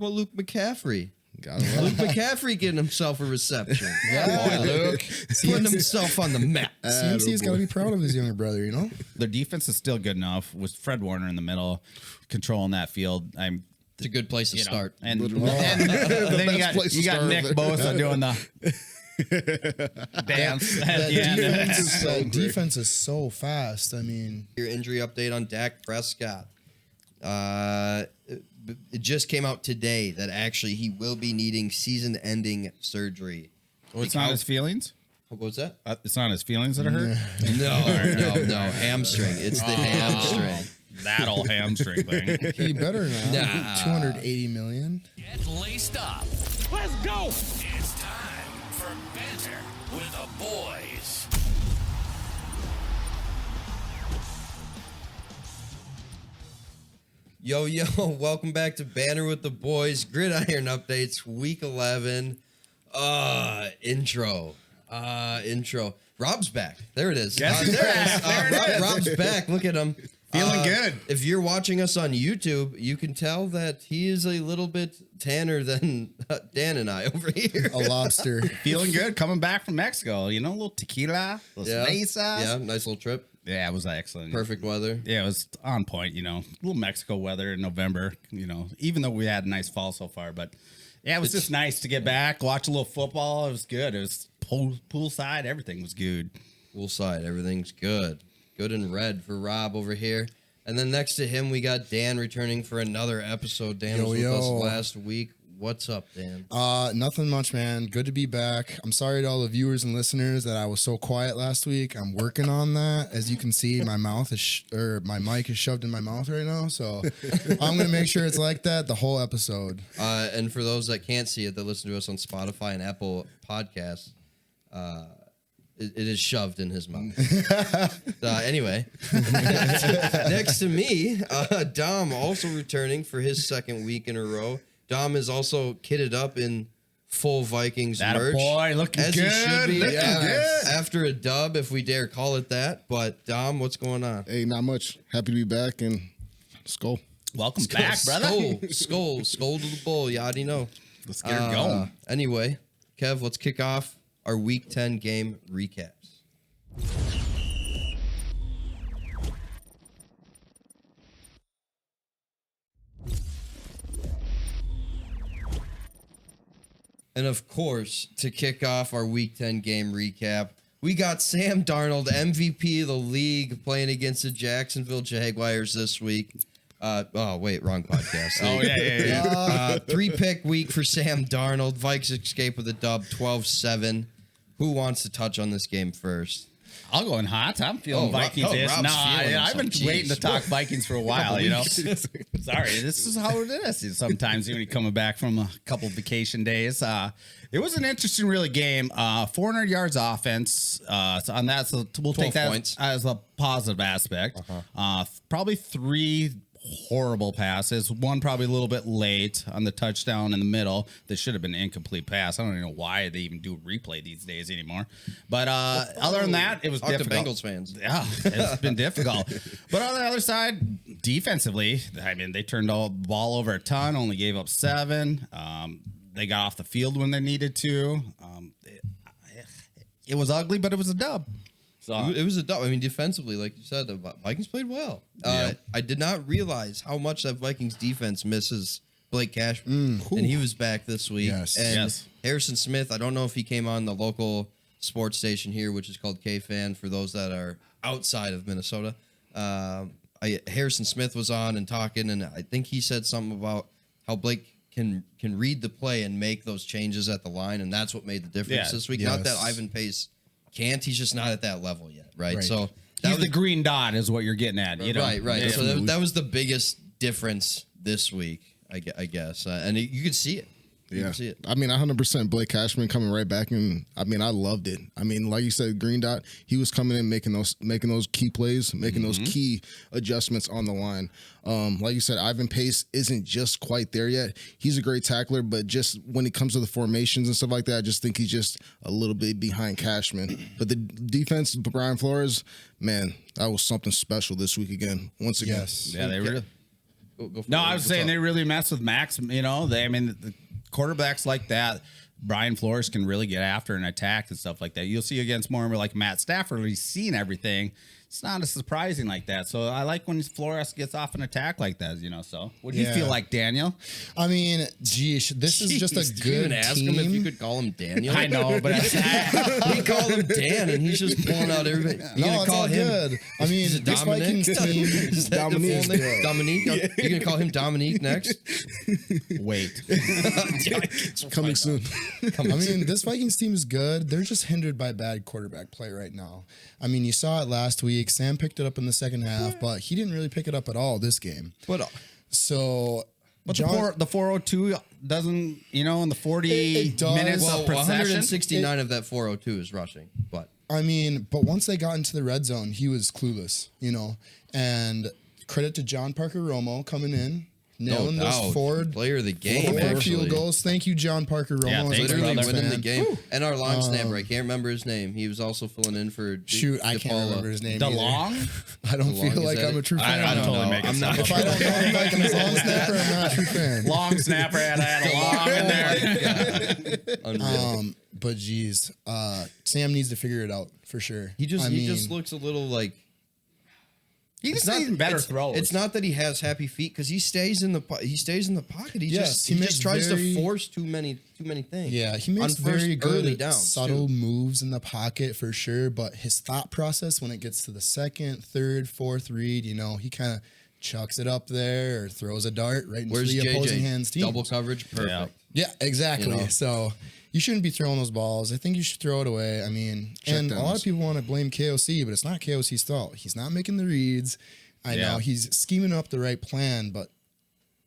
Well, Luke McCaffrey. Luke McCaffrey getting himself a reception. Yeah, boy, Luke. Putting himself on the map. CMC's got to be proud of his younger brother, you know? Their defense is still good enough with Fred Warner in the middle, controlling that field. It's a good place to start. And then you got Nick Bosa doing the dance at the end. Defense is so fast. I mean, Your injury update on Dak Prescott. It just came out today that actually he will be needing season-ending surgery. Oh, it's not his feelings? What's that? It's not his feelings that are hurt? No. Hamstring. It's the hamstring. That old hamstring thing. he better not. Nah. $280 million. Get laced up. Let's go. It's time for Banter with the boys. Yo, welcome back to Banter with the Boys. Gridiron updates, week 11. Intro. Rob's back. There it is. Yes, he's back. Rob's back. Look at him. Feeling good. If you're watching us on YouTube, you can tell that he is a little bit tanner than Dan and I over here. A lobster. Feeling good. Coming back from Mexico. You know, a little tequila, little cervezas. Yeah, nice little trip. Yeah, it was excellent. Perfect weather. Yeah, it was on point, you know. A little Mexico weather in November, you know, even though we had a nice fall so far. But, yeah, it was just nice to get back, watch a little football. It was good. It was poolside. Everything was good. Poolside. Everything's good. Good and red for Rob over here. And then next to him, we got Dan returning for another episode. Dan was with us last week. What's up, Dan? Nothing much, man. Good to be back. I'm sorry to all the viewers and listeners that I was so quiet last week. I'm working on that. As you can see, my mouth is my mic is shoved in my mouth right now. So I'm gonna make sure it's like that the whole episode. And for those that can't see it, that listen to us on Spotify and Apple Podcasts, it is shoved in his mouth. Anyway, next to me, Dom also returning for his second week in a row. Dom is also kitted up in full Vikings merch. Boy, looking as good. He should be. Looking good. After a dub, if we dare call it that. But Dom, what's going on? Hey, not much. Happy to be back and skull. Welcome back, brother. Skull to the bull. You already know. Let's get her going. Anyway, Kev, let's kick off our Week 10 game recaps. And of course, to kick off our Week 10 game recap, we got Sam Darnold, MVP of the league, playing against the Jacksonville Jaguars this week. Wrong podcast. Yeah. 3-pick week for Sam Darnold. Vikes escape with a dub, 12-7. Who wants to touch on this game first? I'll go in hot. I'm feeling Vikings-ish. I've been waiting to talk Vikings for a while, you know. Sorry, this is how it is. Sometimes when you're coming back from a couple vacation days. It was an interesting, really game. 400 yards offense. So on that, so we'll take that points. as a positive aspect. Probably 3 horrible passes. One probably a little bit late on the touchdown in the middle. That should have been an incomplete pass. I don't even know why they even do replay these days anymore. But other than that, it was difficult. To Bengals fans. Yeah, it's been difficult. But on the other side, defensively, I mean, they turned the ball over a ton, only gave up 7. They got off the field when they needed to. It was ugly, but it was a dub. So it was a dub. I mean, defensively, like you said, the Vikings played well. I did not realize how much that Vikings defense misses Blake Cashman. And he was back this week. Yes. Harrison Smith, I don't know if he came on the local sports station here, which is called K-Fan for those that are outside of Minnesota. Harrison Smith was on and talking, and I think he said something about how Blake can read the play and make those changes at the line, and that's what made the difference this week. Not that Ivan Pace can't, he's just not at that level yet, right? So he's the green dot is what you're getting at, you know? Right. Yeah. So that was the biggest difference this week, I guess, and you could see it. You can see it. I mean, 100% Blake Cashman coming right back, and I mean, I loved it. I mean, like you said, green dot, he was coming in making those key plays, making those key adjustments on the line. Like you said, Ivan Pace isn't just quite there yet. He's a great tackler, but just when it comes to the formations and stuff like that, I just think he's just a little bit behind Cashman. But the defense, Brian Flores, man, that was something special this week again. Once again, Yes. Yeah, they were. Go for No, it. I was What's saying up? they really mess with Max. You know, the quarterbacks like that, Brian Flores can really get after and attack and stuff like that. You'll see against more like Matt Stafford, he's seen everything. It's not as surprising like that. So I like when Flores gets off an attack like that, you know. So what do you feel like, Daniel? I mean, geez, this is just a Did you good even ask team. him if you could call him Daniel? I know, but We call him Dan, and he's just pulling out everybody. You No, gonna it's call all him? good. I mean, Is it this Dominic? Vikings team, Is that the full Dominique's name? good. Dominique? You gonna call him Dominique next? wait. Coming soon. I mean, this Vikings team is good. They're just hindered by bad quarterback play right now. I mean, you saw it last week. Sam picked it up in the second half, but he didn't really pick it up at all this game. But So, But John, the 402 doesn't, you know, in the 40 It does. minutes well, of possession. 169 of that 402 is rushing. But I mean, but once they got into the red zone, he was clueless, you know. And credit to John Parker Romo coming in, nailing no those doubt, forward player of the game, four actually. field goals. Thank you, John Parker Romo. Yeah, as a thanks, Literally Vikings winning the fan. game. And our long snapper, I can't remember his name. He was also filling in for Shoot, I can't remember his name. either. DeLong? I don't DeLong, feel is like that I'm a it? true fan. I'm totally know. making I'm stuff not- up. If I don't know the Vikings long snapper, I'm not a true fan. Long snapper had a long in there. Unreal. But geez, Sam needs to figure it out for sure. He just I looks a little like He just needs better throws. It's not that he has happy feet because he stays in the pocket. He Yes, he he just makes tries very- to force too many things. Yeah, he makes On first very early good downs, subtle too. moves in the pocket for sure. But his thought process when it gets to the second, third, fourth read, you know, he kind of chucks it up there or throws a dart right into Where's the opposing JJ? hands team. Double coverage, perfect. Yeah, exactly. You know? So you shouldn't be throwing those balls. I think you should throw it away. I mean, and a lot of people want to blame KOC, but it's not KOC's fault. He's not making the reads. I know he's scheming up the right plan, but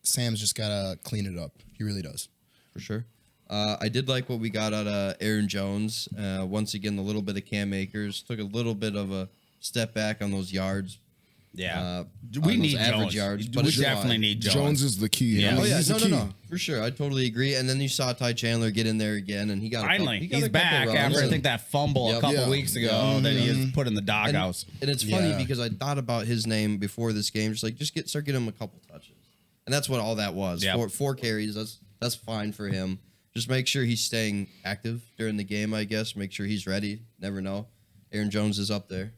Sam's just got to clean it up. He really does. For sure. I did like what we got out of Aaron Jones. Once again, a little bit of Cam Akers. Took a little bit of a step back on those yards. Yeah. On We those need average Jones. yards, We but it's definitely fine. need Jones. Jones is the key. Yeah. I mean, Oh yeah, he's the key. no, for sure. I totally agree. And then you saw Ty Chandler get in there again, and he got Finally, he got he's a couple back runs. after I And- think that fumble a Yep. couple Yeah. weeks ago that he was put in the doghouse. And it's funny Yeah. because I thought about his name before this game, just like start getting him a couple touches, and that's what all that was. Yep. Four carries. That's fine for him. Just make sure he's staying active during the game. I guess make sure he's ready. Never know. Aaron Jones is up there.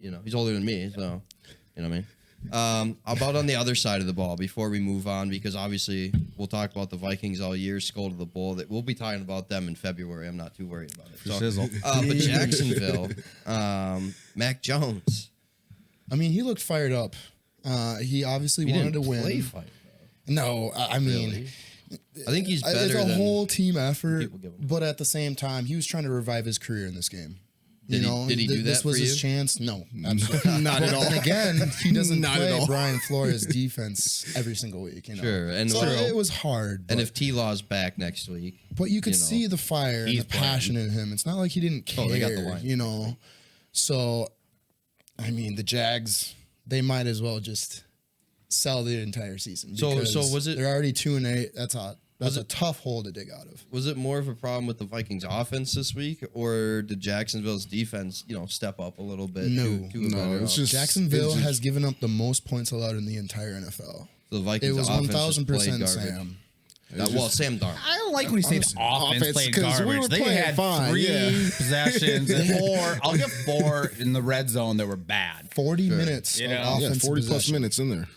You know he's older than me, so you know what I mean. How about on the other side of the ball before we move on, because obviously we'll talk about the Vikings all year, skull to the bull. That we'll be talking about them in February. I'm not too worried about it. Shizzle. But Jacksonville, Mac Jones. I mean, he looked fired up. He obviously He wanted to didn't win. play fight. No, I mean, Really? I think he's better it's a than whole team effort, people give him. but at the same time, he was trying to revive his career in this game. Did he do this that was for his you? chance. No, absolutely Not at all. And again, he doesn't Not at play all. Brian Flores' defense every single week. You know? Sure, and so True. it was hard. And but- if T-Law's back next week, But you could you know, see the fire and he's the passion in him. It's not like he didn't care, Oh, they got the line. you know. So, I mean, the Jags, they might as well just sell the entire season. So because was it- They're already 2-8. That's a tough hole to dig out of. was it more of a problem with the Vikings offense this week, or did Jacksonville's defense, step up a little bit? No. to a No, better it's just- Jacksonville it's- has given up the most points allowed in the entire NFL. the Vikings. It was offense just 1,000% played garbage. Sam. Well, Sam Darnold. I don't like when you say the offense offense, played 'cause we garbage. were They playing had fine, 3 yeah. possessions and 4. I'll give 4 in the red zone that were bad. 40 minutes You of know? Yeah, offensive 40 plus possession. minutes in there.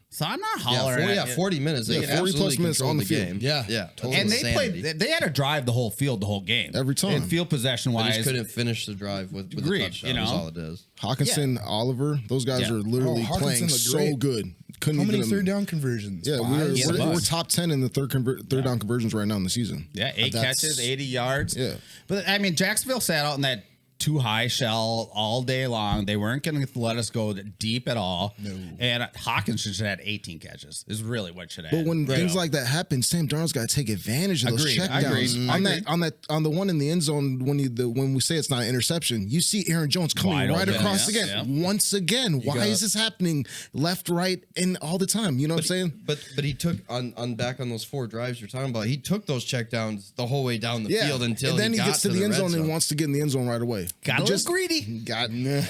So I'm not Yeah, hollering. 40, at you. 40 minutes. They Yeah, could 40 plus absolutely minutes control on the the field. game. Yeah, yeah. totally. And they Insanity. played. They had to drive the whole field the whole game Every time. And field possession They wise. just couldn't finish the drive with the Agreed, touchdown. you know? Is all it is. Hawkinson, Oliver, those guys Yeah. are literally Oh, Hawkinson playing looked so great. good. Couldn't How many even third down conversions? Yeah, Five? Yeah, we're bus. top 10 in the third down conversions right now in the season. Yeah, 8 That's- catches, 80 yards. Yeah. But I mean, Jacksonville sat out in that too high shell all day long. They weren't going to let us go deep at all. No. And Hawkins should have had 18 catches. Is really what should have. But when Right. things like that happen, Sam Darnold's got to take advantage of those Agreed, checkdowns. agreed. On the one in the end zone when we say it's not an interception, you see Aaron Jones coming Wide right open, across yeah, again. yeah. Once again, why got- is this happening left, right, and all the time? You know what I'm saying? But he took on back on those 4 drives you're talking about. He took those checkdowns the whole way down the field until and then he got gets to the red end zone and wants to get in the end zone right away. Got a little greedy.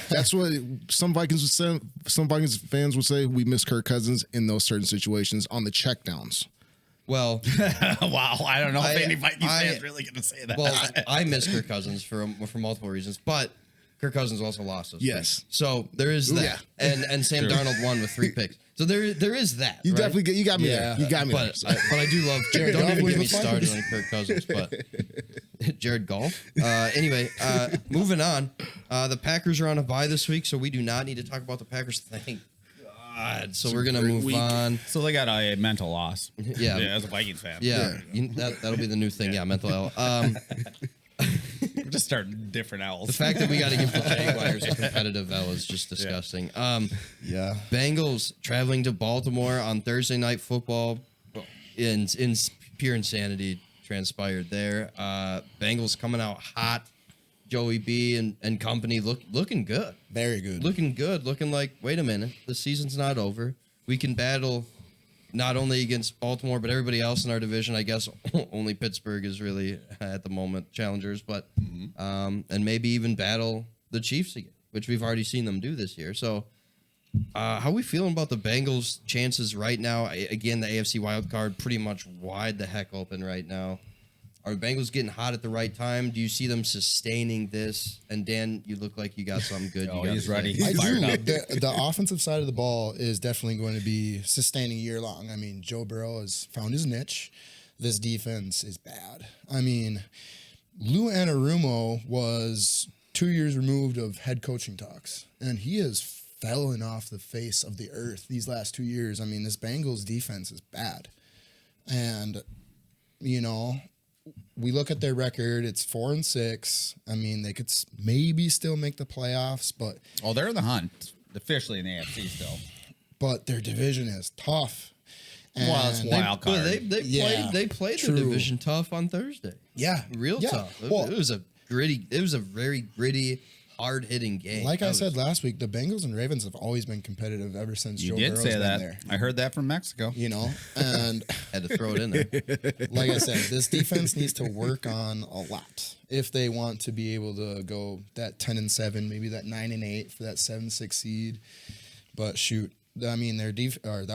That's what some Vikings would say. Some Vikings fans would say we miss Kirk Cousins in those certain situations on the checkdowns. Well, wow. I don't know if any Vikings fans really going to say that. Well, I miss Kirk Cousins for multiple reasons, but Kirk Cousins also lost us. Yes. So there is that. Yeah. And Sam Darnold won with 3 picks. So there is that. You right? definitely you got me there. You got me but there. I do love Jared. Don't even get me started on Kirk Cousins, but Jared Goff. Anyway, moving on. The Packers are on a bye this week, so we do not need to talk about the Packers. Thank God. So we're gonna move on. So they got a mental loss. Yeah. As a Vikings fan. Yeah. That'll be the new thing. Yeah, mental L. We're just starting different L's. The fact that we got to give the Jaguars a competitive L is just disgusting. Yeah. Bengals traveling to Baltimore on Thursday Night Football. In pure insanity transpired there. Bengals coming out hot. Joey B and company looking good. Very good. Looking good. Looking like, wait a minute, the season's not over. We can battle not only against Baltimore, but everybody else in our division. I guess only Pittsburgh is really at the moment challengers, but and maybe even battle the Chiefs again, which we've already seen them do this year. So how are we feeling about the Bengals' chances right now? Again, the AFC wild card pretty much wide the heck open right now. Are the Bengals getting hot at the right time? Do you see them sustaining this? And Dan, you look like you got something good. He's ready. I do. The offensive side of the ball is definitely going to be sustaining year long. I mean, Joe Burrow has found his niche. This defense is bad. I mean, Lou Anarumo was 2 years removed of head coaching talks, and he has fallen off the face of the earth these last 2 years. I mean, this Bengals defense is bad. And, you know, we look at their record, it's 4-6. I mean, they could maybe still make the playoffs, but they're in the hunt, officially in the AFC still. But their division is tough. Well, it's wild card. They played the division tough on Thursday. Yeah. Real tough. Well, it was a very gritty, hard-hitting game. Like I said last week, the Bengals and Ravens have always been competitive ever since Joe Burrow's been there. I heard that from Mexico. You know, and had to throw it in there. Like I said, this defense needs to work on a lot if they want to be able to go that 10-7, maybe that 9-8 for that 7-6 seed. But shoot, I mean, their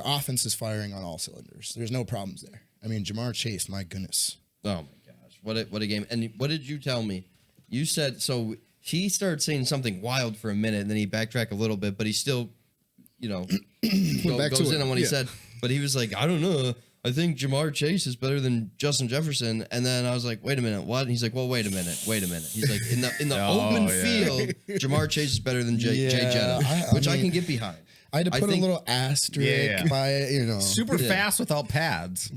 offense is firing on all cylinders. There's no problems there. I mean, Jamar Chase, my goodness. Oh my gosh, what a game! And what did you tell me? You said so. He started saying something wild for a minute, and then he backtracked a little bit, but he still, goes in on what he said. But he was like, I don't know. I think Jamar Chase is better than Justin Jefferson. And then I was like, wait a minute, what? And he's like, well, wait a minute. He's like, in the open field, Jamar Chase is better than Jay Jetta, which I can get behind. I had to put a little asterisk by it, Super fast without pads.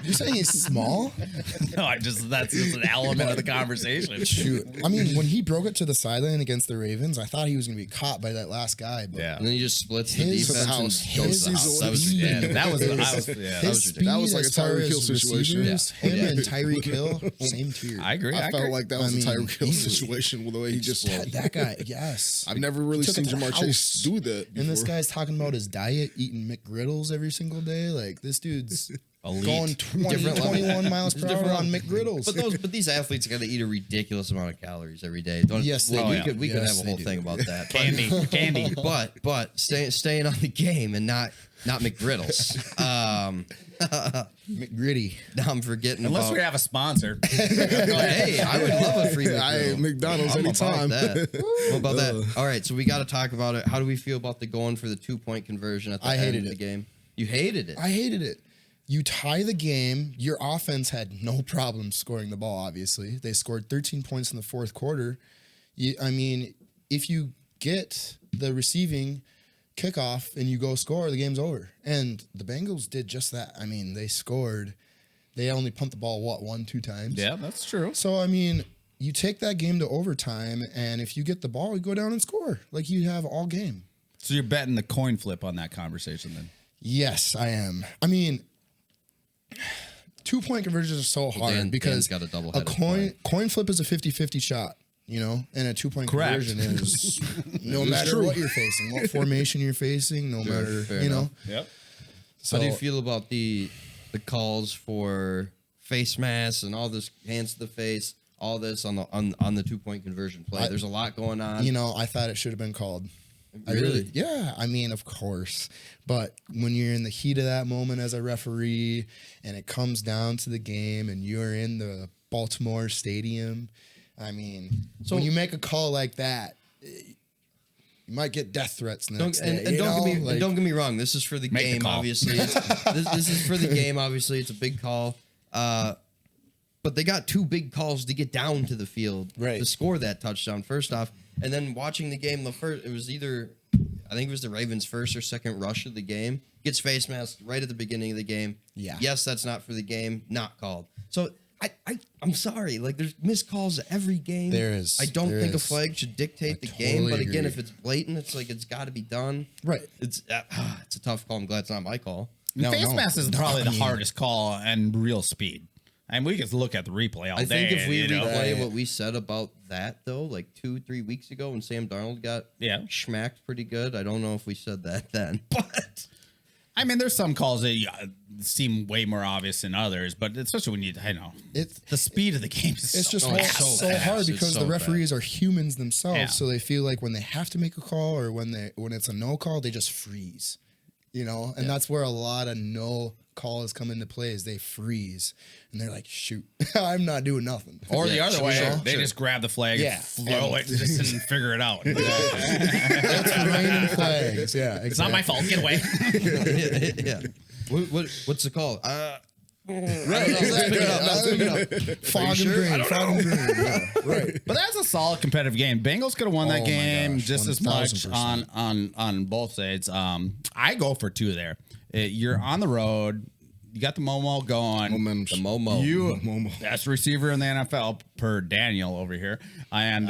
You're saying he's small? No, that's just an element of the conversation. Shoot. I mean, when he broke it to the sideline against the Ravens, I thought he was going to be caught by that last guy. But And then he just splits the defense and goes to the house. That was like a Tyreek Hill situation. Him and Tyreek Hill, same tier. I agree. I felt like that was a Tyreek Hill situation with the way he just that guy, yes. I've never really seen Jamar Chase do that before. And this guy's talking about his diet, eating McGriddles every single day. Like, this dude's going 21 miles per hour on McGriddles. But these athletes got to eat a ridiculous amount of calories every day. Yes, they do. We could have a whole thing about that. Candy. But staying on the game and not McGriddles. McGritty. Now I'm forgetting Unless we have a sponsor. Hey, I would love a free McGriddle. McDonald's anytime. What about that? All right, so we got to talk about it. How do we feel about the going for the 2-point conversion at the end of the game? You hated it. I hated it. You tie the game. Your offense had no problem scoring the ball, obviously. They scored 13 points in the fourth quarter. If you get the receiving kickoff and you go score, the game's over. And the Bengals did just that. I mean, they scored. They only pumped the ball, 1-2 times? Yeah, that's true. So, I mean, you take that game to overtime, and if you get the ball, you go down and score like you have all game. So you're betting the coin flip on that conversation then? Yes, I am. I mean, 2-point conversions are so hard because got a coin flip is a 50-50 shot. And a 2-point conversion is no matter what you're facing, what formation you're facing, no matter, Yep. So how do you feel about the calls for face masks and all this hands to the face, all this on the 2-point conversion play. There's a lot going on. I thought it should have been called. Really? Yeah. I mean, of course. But when you're in the heat of that moment as a referee and it comes down to the game and you're in the Baltimore Stadium, I mean, so when you make a call like that, you might get death threats next day. And don't get me wrong. This is for the game, obviously. This is for the game, obviously. It's a big call. But they got 2 big calls to get down to the field to score that touchdown, first off. And then watching the game, it was either, I think it was the Ravens' first or second rush of the game. Gets face masked right at the beginning of the game. Yeah. Yes, that's not for the game. Not called. So I'm sorry. Like, there's missed calls every game. There is. I don't think a flag should dictate the game. But again, agree. if it's blatant, it's like it's got to be done. Right. It's a tough call. I'm glad it's not my call. Face mask is probably the hardest call and real speed. And we could look at the replay all day. I think if we replay what we said about that, though, like 2-3 weeks ago when Sam Darnold got schmacked pretty good, I don't know if we said that then. But I mean, there's some calls that seem way more obvious than others, but especially when it's the speed of the game is it's just so hard because the referees are humans themselves, Yeah. so they feel like when they have to make a call or when it's a no call, they just freeze, and that's where a lot of no calls come into play is they freeze and they're like, shoot, I'm not doing nothing. Or the other way, they just grab the flag and throw it just and figure it out. That's raining flags. Yeah, exactly. It's not my fault. Get away. yeah. What's the call? Fog and green. Yeah, right. But that's a solid competitive game. Bengals could have won that game just as much 1000%. on both sides. I go for 2 there. You're on the road. You got the Momo going. Momentum. The Momo. You best receiver in the NFL per Daniel over here. And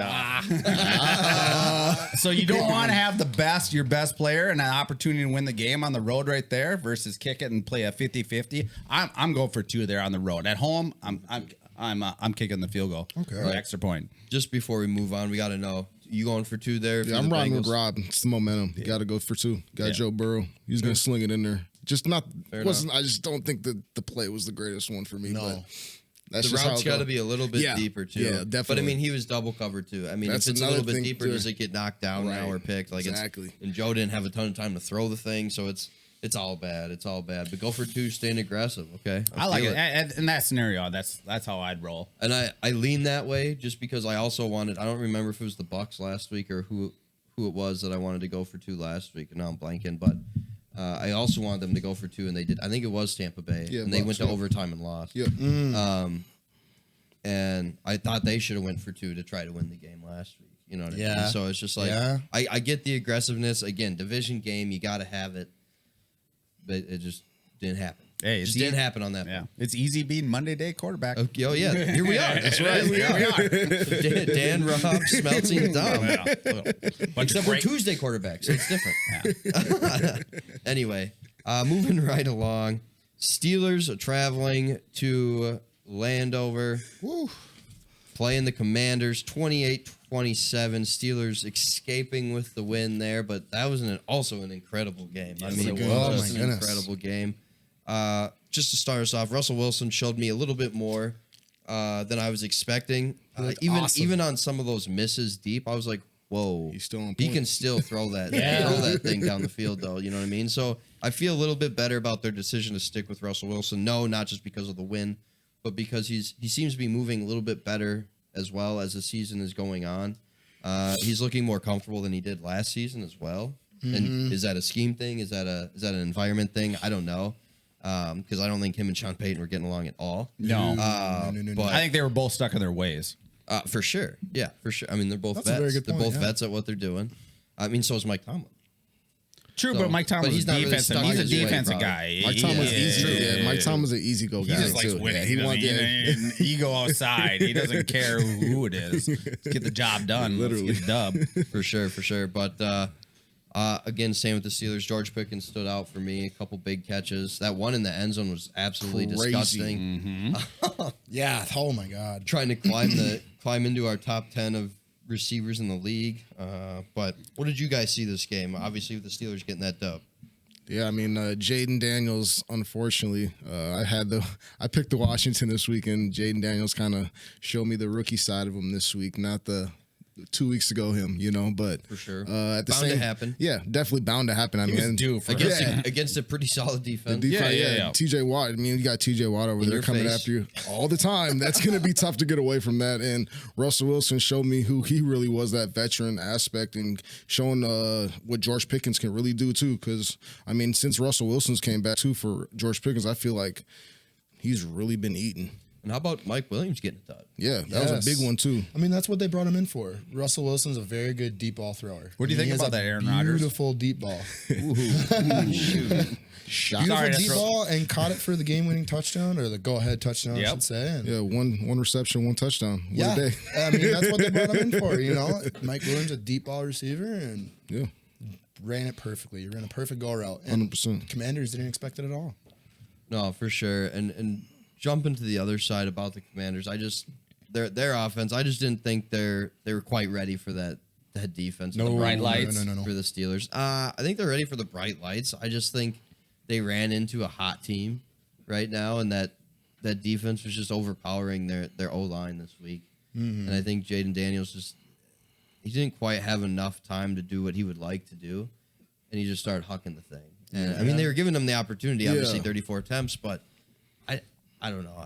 so you don't want to have your best player and an opportunity to win the game on the road right there versus kick it and play a 50-50. I'm going for 2 there on the road. At home, I'm kicking the field goal. Okay. Or extra point. Just before we move on, we got to know. You going for 2 there? Yeah, I'm riding with Rob. It's the momentum. You got to go for 2. Got Joe Burrow. He's going to sling it in there. Just not wasn't. I just don't think that the play was the greatest one for me. No, but the route's got to be a little bit deeper too. Yeah, definitely. But I mean, he was double covered too. I mean, if it's a little bit deeper, does it get knocked down now or picked? Like exactly. And Joe didn't have a ton of time to throw the thing, so it's all bad. It's all bad. But go for 2, staying aggressive. Okay, I like it. In that scenario, that's how I'd roll. And I lean that way just because I also wanted. I don't remember if it was the Bucks last week or who it was that I wanted to go for 2 last week, and now I'm blanking, but. I also wanted them to go for 2, and they did. I think it was Tampa Bay, and they went to overtime and lost. Yeah. And I thought they should have went for 2 to try to win the game last week. You know what I mean? So it's just like I get the aggressiveness. Again, division game, you got to have it, but it just didn't happen. Hey, it just didn't happen on that. Yeah, it's easy being Monday day quarterback. Okay, oh yeah, here we are. That's right. Here we are. Dan, Rob, Smeltzy, and Dom. Except we're Tuesday quarterbacks. So it's different. Yeah. Anyway, moving right along. Steelers are traveling to Landover. Woo. Playing the Commanders, 28-27. Steelers escaping with the win there, but that was also an incredible game. I mean, it was an incredible game. Just to start us off, Russell Wilson showed me a little bit more than I was expecting. Even on some of those misses deep, I was like, whoa, he's still on point. He can still throw that throw that thing down the field, though. You know what I mean? So I feel a little bit better about their decision to stick with Russell Wilson. No, not just because of the win, but because he seems to be moving a little bit better as well as the season is going on. He's looking more comfortable than he did last season as well. Mm-hmm. And is that a scheme thing? Is that an environment thing? I don't know. Because I don't think him and Sean Payton were getting along at all. No. But I think they were both stuck in their ways. For sure. Yeah, for sure. I mean, they're both vets. They're both vets at what they're doing. I mean, so is Mike Tomlin. True, but Mike Tomlin's he's defensive. He's a defensive guy. Mike Tomlin's easy. Yeah, Mike Tomlin's an easy go guy. He just likes winning. He wants an ego outside. He doesn't care who it is. Let's get the job done. Literally, let's get the dub. For sure. But again, same with the Steelers. George Pickens stood out for me. A couple big catches. That one in the end zone was absolutely disgusting. Mm-hmm. Yeah. Oh my God. Trying to climb into our top 10 of receivers in the league. But what did you guys see this game? Obviously, with the Steelers getting that dub. Yeah, I mean, Jaden Daniels, unfortunately, I picked the Washington this week, and Jaden Daniels kind of showed me the rookie side of him this week, not the 2 weeks ago him, but for sure, at the bound to happen. Yeah, definitely bound to happen. I mean, against a pretty solid defense. Yeah. TJ Watt. I mean, you got TJ Watt over there coming after you all the time. That's going to be tough to get away from that. And Russell Wilson showed me who he really was, that veteran aspect, and showing what George Pickens can really do too. Because I mean, since Russell Wilson's came back too for George Pickens, I feel like he's really been eating. And how about Mike Williams getting a touch? Yeah, that was a big one too. I mean, that's what they brought him in for. Russell Wilson's a very good deep ball thrower. What do you think about that, Aaron Rodgers? Beautiful deep ball. Shoot. Beautiful deep ball, and caught it for the game-winning touchdown, or the go-ahead touchdown, I should say. And one reception, one touchdown. What a day. I mean, that's what they brought him in for, Mike Williams, a deep ball receiver, and ran it perfectly. He ran a perfect go route. And 100%. Commanders didn't expect it at all. No, for sure. And jumping to the other side about the Commanders, their offense, I just didn't think they were quite ready for that defense. No bright lights no. For the Steelers. I think they're ready for the bright lights. I just think they ran into a hot team right now, and that defense was just overpowering their O-line this week. Mm-hmm. And I think Jaden Daniels he didn't quite have enough time to do what he would like to do, and he just started hucking the thing. And I mean, they were giving him the opportunity, obviously 34 attempts, but I don't know.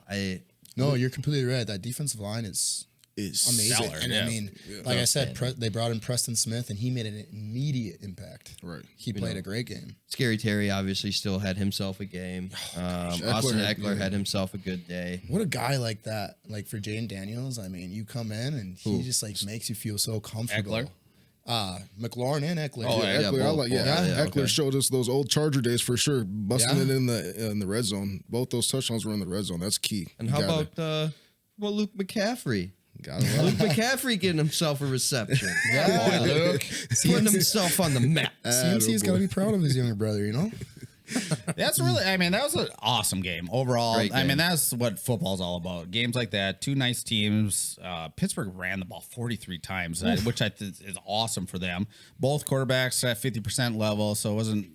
No, you're completely right. That defensive line is amazing. Stellar, and I mean, like I said, they brought in Preston Smith, and he made an immediate impact. Right. He played a great game. Scary Terry obviously still had himself a game. Austin Eckler had himself a good day. What a guy like that. Like for Jaden Daniels, I mean, you come in and he just makes you feel so comfortable. Eckler? McLaurin and Eckler. Oh, Eckler. Eckler showed us those old Charger days for sure. Busting it in the red zone. Both those touchdowns were in the red zone. That's key. And how about Luke McCaffrey? Luke McCaffrey getting himself a reception. Yeah, boy, Luke putting himself on the map. CMC's got to be proud of his younger brother, That's really, I mean, that was an awesome game overall. I mean, that's what football's all about. Games like that, two nice teams. Pittsburgh ran the ball 43 times, which I think is awesome for them. Both quarterbacks at 50% level, so it wasn't,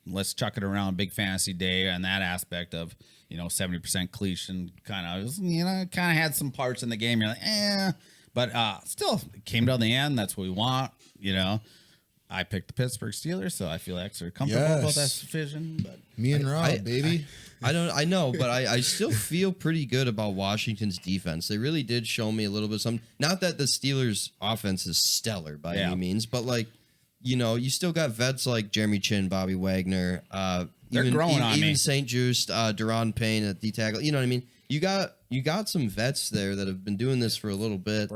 let's chuck it around, big fantasy day on that aspect of, 70% completion. Kind of had some parts in the game. You're like, but still came down the end. That's what we want, I picked the Pittsburgh Steelers, so I feel extra comfortable about that division. But me and Rob, baby. I know, but I still feel pretty good about Washington's defense. They really did show me a little bit of something. Not that the Steelers' offense is stellar by any means, but you still got vets like Jeremy Chin, Bobby Wagner. They're growing on me. Even St. Just, Deron Payne at D tackle. You know what I mean? You got some vets there that have been doing this for a little bit.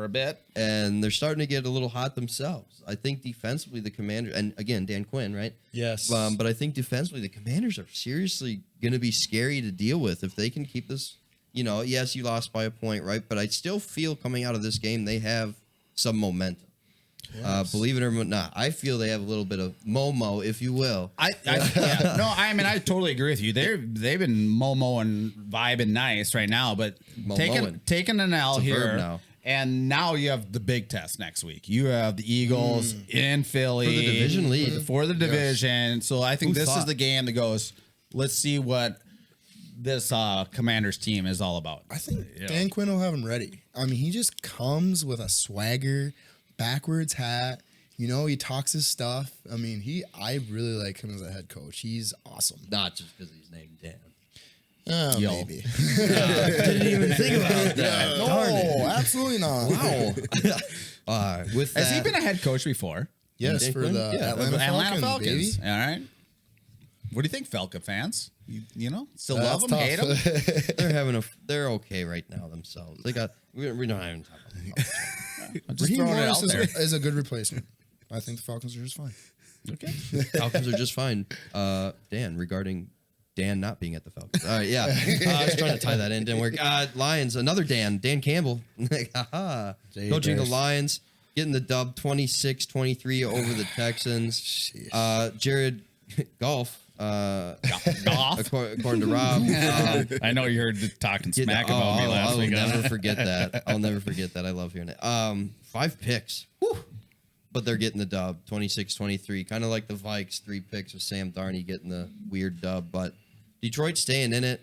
And they're starting to get a little hot themselves. I think defensively the Commanders, and again, Dan Quinn, right? Yes. But I think defensively the Commanders are seriously going to be scary to deal with if they can keep this. Yes, you lost by a point, right? But I still feel coming out of this game they have some momentum. Yes. Believe it or not, I feel they have a little bit of Momo, if you will. I totally agree with you. They've been Momo and vibing nice right now, but taking an L here now. And now you have the big test next week. You have the Eagles in Philly for the division lead. For the division. Yes. So I think this is the game that goes, let's see what this Commanders team is all about. I think Dan Quinn will have him ready. I mean, he just comes with a swagger, backwards hat. He talks his stuff. I mean, I really like him as a head coach. He's awesome. Not just because he's named Dan. Maybe. Didn't even think about that. No, absolutely not. Wow. Has he been a head coach before? Yes, for the Atlanta Falcons. All right. What do you think, Falcon fans? Still love them, hate them? They're okay right now themselves. We don't even talk about them. I'm just throwing it out there. Is a good replacement. I think the Falcons are just fine. Okay. Falcons are just fine. Dan, regarding Dan not being at the Falcons. All right, yeah. I was trying to tie that in. Didn't work. Lions, another Dan Campbell. Coaching the Lions, getting the dub 26-23 over the Texans. Jared Goff. According to Rob. I know you heard talking smack about me last week. I'll never forget that. I love hearing it. 5 picks. Whew. but they're getting the dub, 26-23, kind of like the Vikes, 3 picks with Sam Darnold getting the weird dub. But Detroit staying in it,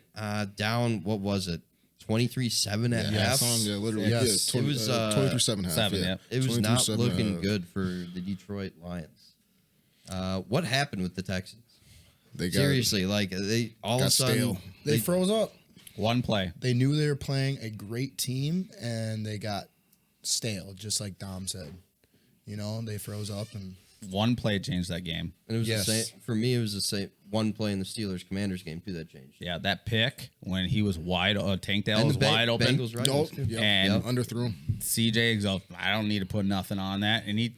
down, what was it, 23-7 at half? Yeah, literally. Yes. Yeah, It was 23-7 half. seven, yeah. yeah. It was not 23-7 looking half. good for the Detroit Lions. What happened with the Texans? They got Seriously, like they all of a got sudden stale. They froze up. One play. They knew they were playing a great team, and they got stale, just like Dom said. You know, they froze up, and One play changed that game. And it was Yes. the same for me. It was the same one play in the Steelers Commanders game too that changed. Yeah, that pick when he was wide, Tank Dell And was the wide open. Bengals right. Oh, too. yep. And Underthrew him. CJ goes, I don't need to put nothing on that, and he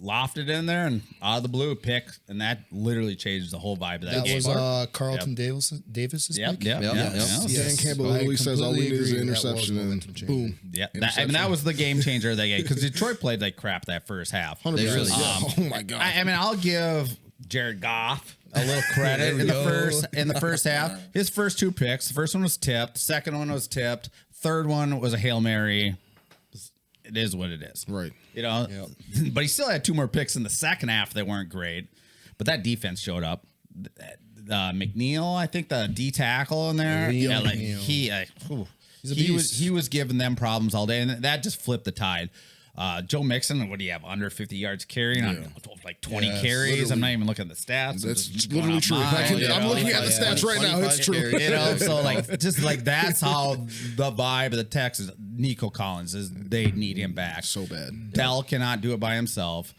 lofted in there and out of the blue pick, and that literally changed the whole vibe of that, that game. was Carlton Davis's Yep, pick. yep, Yep, yep. yep. Yeah, Yes. Dan Campbell I literally says all we need completely is an agree. That was interception, and momentum changer. boom. Yeah, Interception. that was the game changer of that game because Detroit played like crap that first half. 100%. They really yeah. did. Oh my god. I mean, I'll give Jared Goff a little credit in the first half. His first 2 picks, the first one was tipped, second one was tipped, third one was a Hail Mary. It is what it is. Right. You know, but he still had 2 more picks in the second half that weren't great. But that defense showed up. McNeil, I think the D tackle in there, Yeah, like McNeil. he beast. was giving them problems all day, and that just flipped the tide. Joe Mixon, what do you have, under 50 yards carrying on like 20 Yes, carries? I'm not even looking at the stats. I'm That's just going literally off true. mine, you I'm know, looking like, at the stats right now. It's 25 true. carries. you know, so like just like that's how the vibe of the Texans. Nico Collins is they need him back So bad. Dell cannot do it by himself.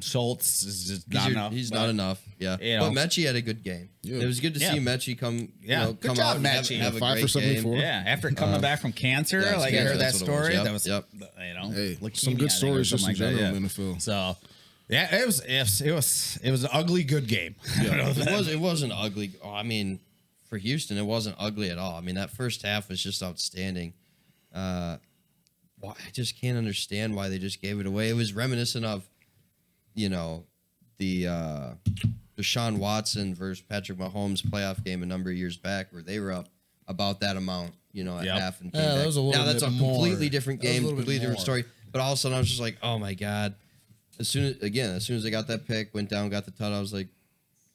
Schultz is just not enough. He's not enough. Yeah, You but know. Mechie had a good game. Yeah. It was good to Yeah. see Mechie come. Yeah. Good come job, out and Mechie. have a 5 great for 74. game. Yeah, after coming back from cancer, yeah, like I cancer, heard that that's what it was. story. Yep, That was, yep. you know, Hey, leukemia, some I good think, or stories just in something like that, general in the NFL. So, yeah, it was an ugly good game. It wasn't ugly. Oh, I mean, for Houston, it wasn't ugly at all. I mean, that first half was just outstanding. I just can't understand why they just gave it away. It was reminiscent of, you know, the Deshaun Watson versus Patrick Mahomes playoff game a number of years back, where they were up about that amount, you know, at Yep. half and came Yeah, that back. was a little now that's a bit more. completely different That was a game, little bit completely different more. story. But all of a sudden, I was just like, oh my god! As soon as they got that pick, went down, got the tut, I was like,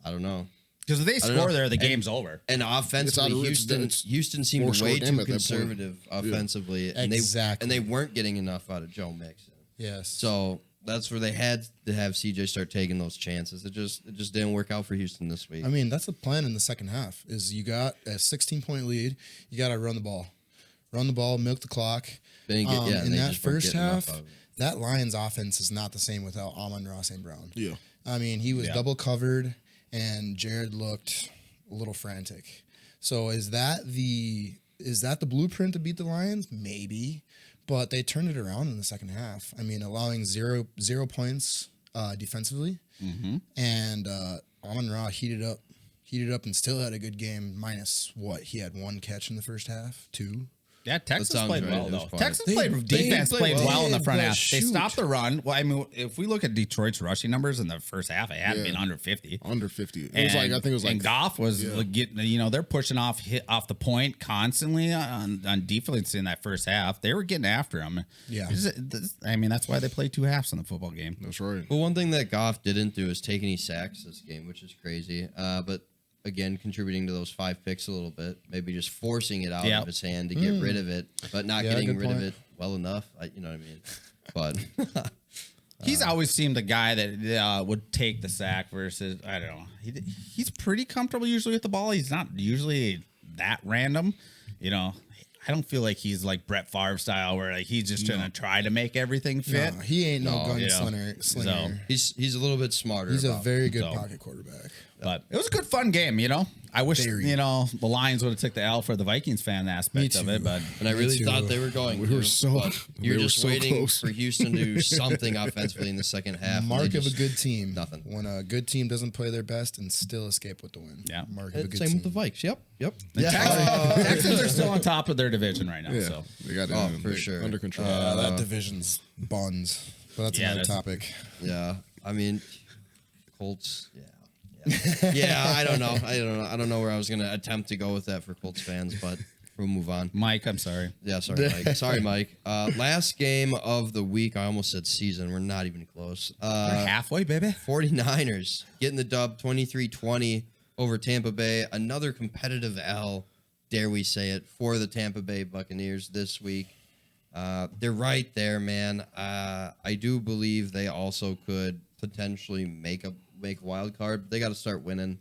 I don't know. Because if they don't know. score there, the game's over. And offensively, it's Houston seemed more short way game too at that point. conservative offensively, and Exactly. they weren't getting enough out of Joe Mixon. Yes. So that's where they had to have CJ start taking those chances. It just didn't work out for Houston this week. I mean, that's the plan in the second half. Is you got a 16-point lead, you got to run the ball, milk the clock. They didn't get- yeah, in they that just weren't first getting enough half, out of it. that Lions offense is not the same without Amon-Ra St. Brown. Yeah. I mean, he was Yeah. double covered, and Jared looked a little frantic. So is that the blueprint to beat the Lions? Maybe, but they turned it around in the second half. I mean, allowing zero points defensively, and Amon-Ra heated up and still had a good game. Minus what he had 1 catch in the first half, 2. Yeah, Texas sounds played right. well It was though. fine. Texas They defense played played well in the well, front but half. They shoot. stopped the run. Well, I mean, if we look at Detroit's rushing numbers in the first half, it hadn't Yeah. been under 50. Under 50. It was like, I think it was like. and Goff was yeah. like getting, you know, they're pushing off the point constantly on defense in that first half. They were getting after him. Yeah. I mean, that's why they play 2 halves in the football game. That's right. Well, one thing that Goff didn't do is take any sacks this game, which is crazy. But again, contributing to those 5 picks a little bit, maybe just forcing it out Yep. of his hand to get rid of it, but not Yeah, getting good rid of point. it well enough. You know what I mean? But He's always seemed a guy that would take the sack versus, I don't know. He's pretty comfortable usually with the ball. He's not usually that random. You know, I don't feel like he's like Brett Favre style where like he's just trying to try to make everything fit. No, he ain't no No, gunslinger. Slinger. he's a little bit smarter. He's a about very good So. pocket quarterback. But it was a good, fun game, you know. I wish, Very. you know, the Lions would have took the L for the Vikings fan aspect of too. it. But And I really too. thought they were going. We were to, so- but we you're were just so waiting close. for Houston to do something offensively in the second half. and Mark they of a just- good team. nothing. When a good team doesn't play their best and still escape with the win. Yeah. Mark of a good Same team. with the Vikes. Yep. Texans are still on top of their division right now. Yeah. So They got it Oh, for sure. under control. That division's buns. But that's Yeah, another that's- topic. Yeah. I mean, Colts. Yeah. Yeah. I don't know. I don't know where I was gonna attempt to go with that for Colts fans, but We'll move on. Mike, I'm sorry. Yeah, sorry, Mike. Sorry, Mike. Last game of the week. I almost said season. We're not even close. We're halfway, baby. 49ers getting the dub 23-20 over Tampa Bay. Another competitive L, dare we say it, for the Tampa Bay Buccaneers this week. They're right there, man. I do believe they also could potentially make a wild card. But they got to start winning.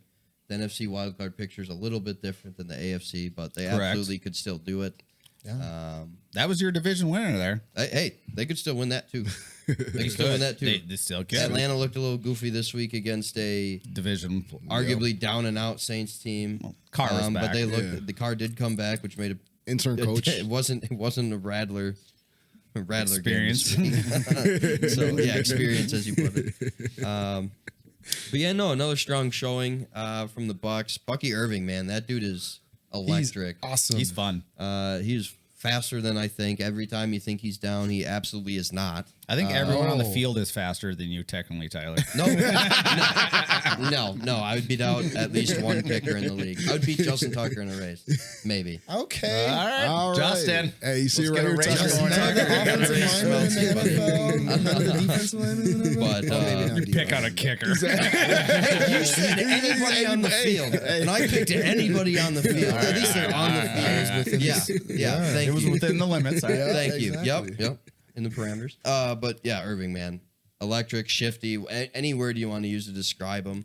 The NFC wildcard picture is a little bit different than the AFC, but they absolutely could still do it. Yeah. That was your division winner there. Hey, they could still win that too. They could still win that too. They still could. Atlanta looked a little goofy this week against a Division, arguably down and out Saints team. Well, Carr was back. But they looked. The Carr did come back, which made Intern coach. It wasn't a Rattler Experience. game. So yeah, experience as you put it. But yeah, no, another strong showing from the Bucks. Bucky Irving, man, that dude is electric. He's awesome. He's fun. He's faster than I think. Every time you think he's down, he absolutely is not. I think everyone on the field is faster than you, technically, Tyler. No. I would beat out at least one kicker in the league. I would beat Justin Tucker in a race, maybe. Okay. All right, Justin. Hey, you see Let's right get a here, race Tyler? going. Offensive lineman in the NFL, another defensive lineman in the NFL. But maybe not Pick out a kicker. hey, you said anybody on the field, and I picked anybody on the field. At least they're on the field. Yeah. Thank It was you. within the limits. Thank you. exactly. Yep. In the parameters. But yeah, Irving, man, electric, shifty. Any word you want to use to describe him.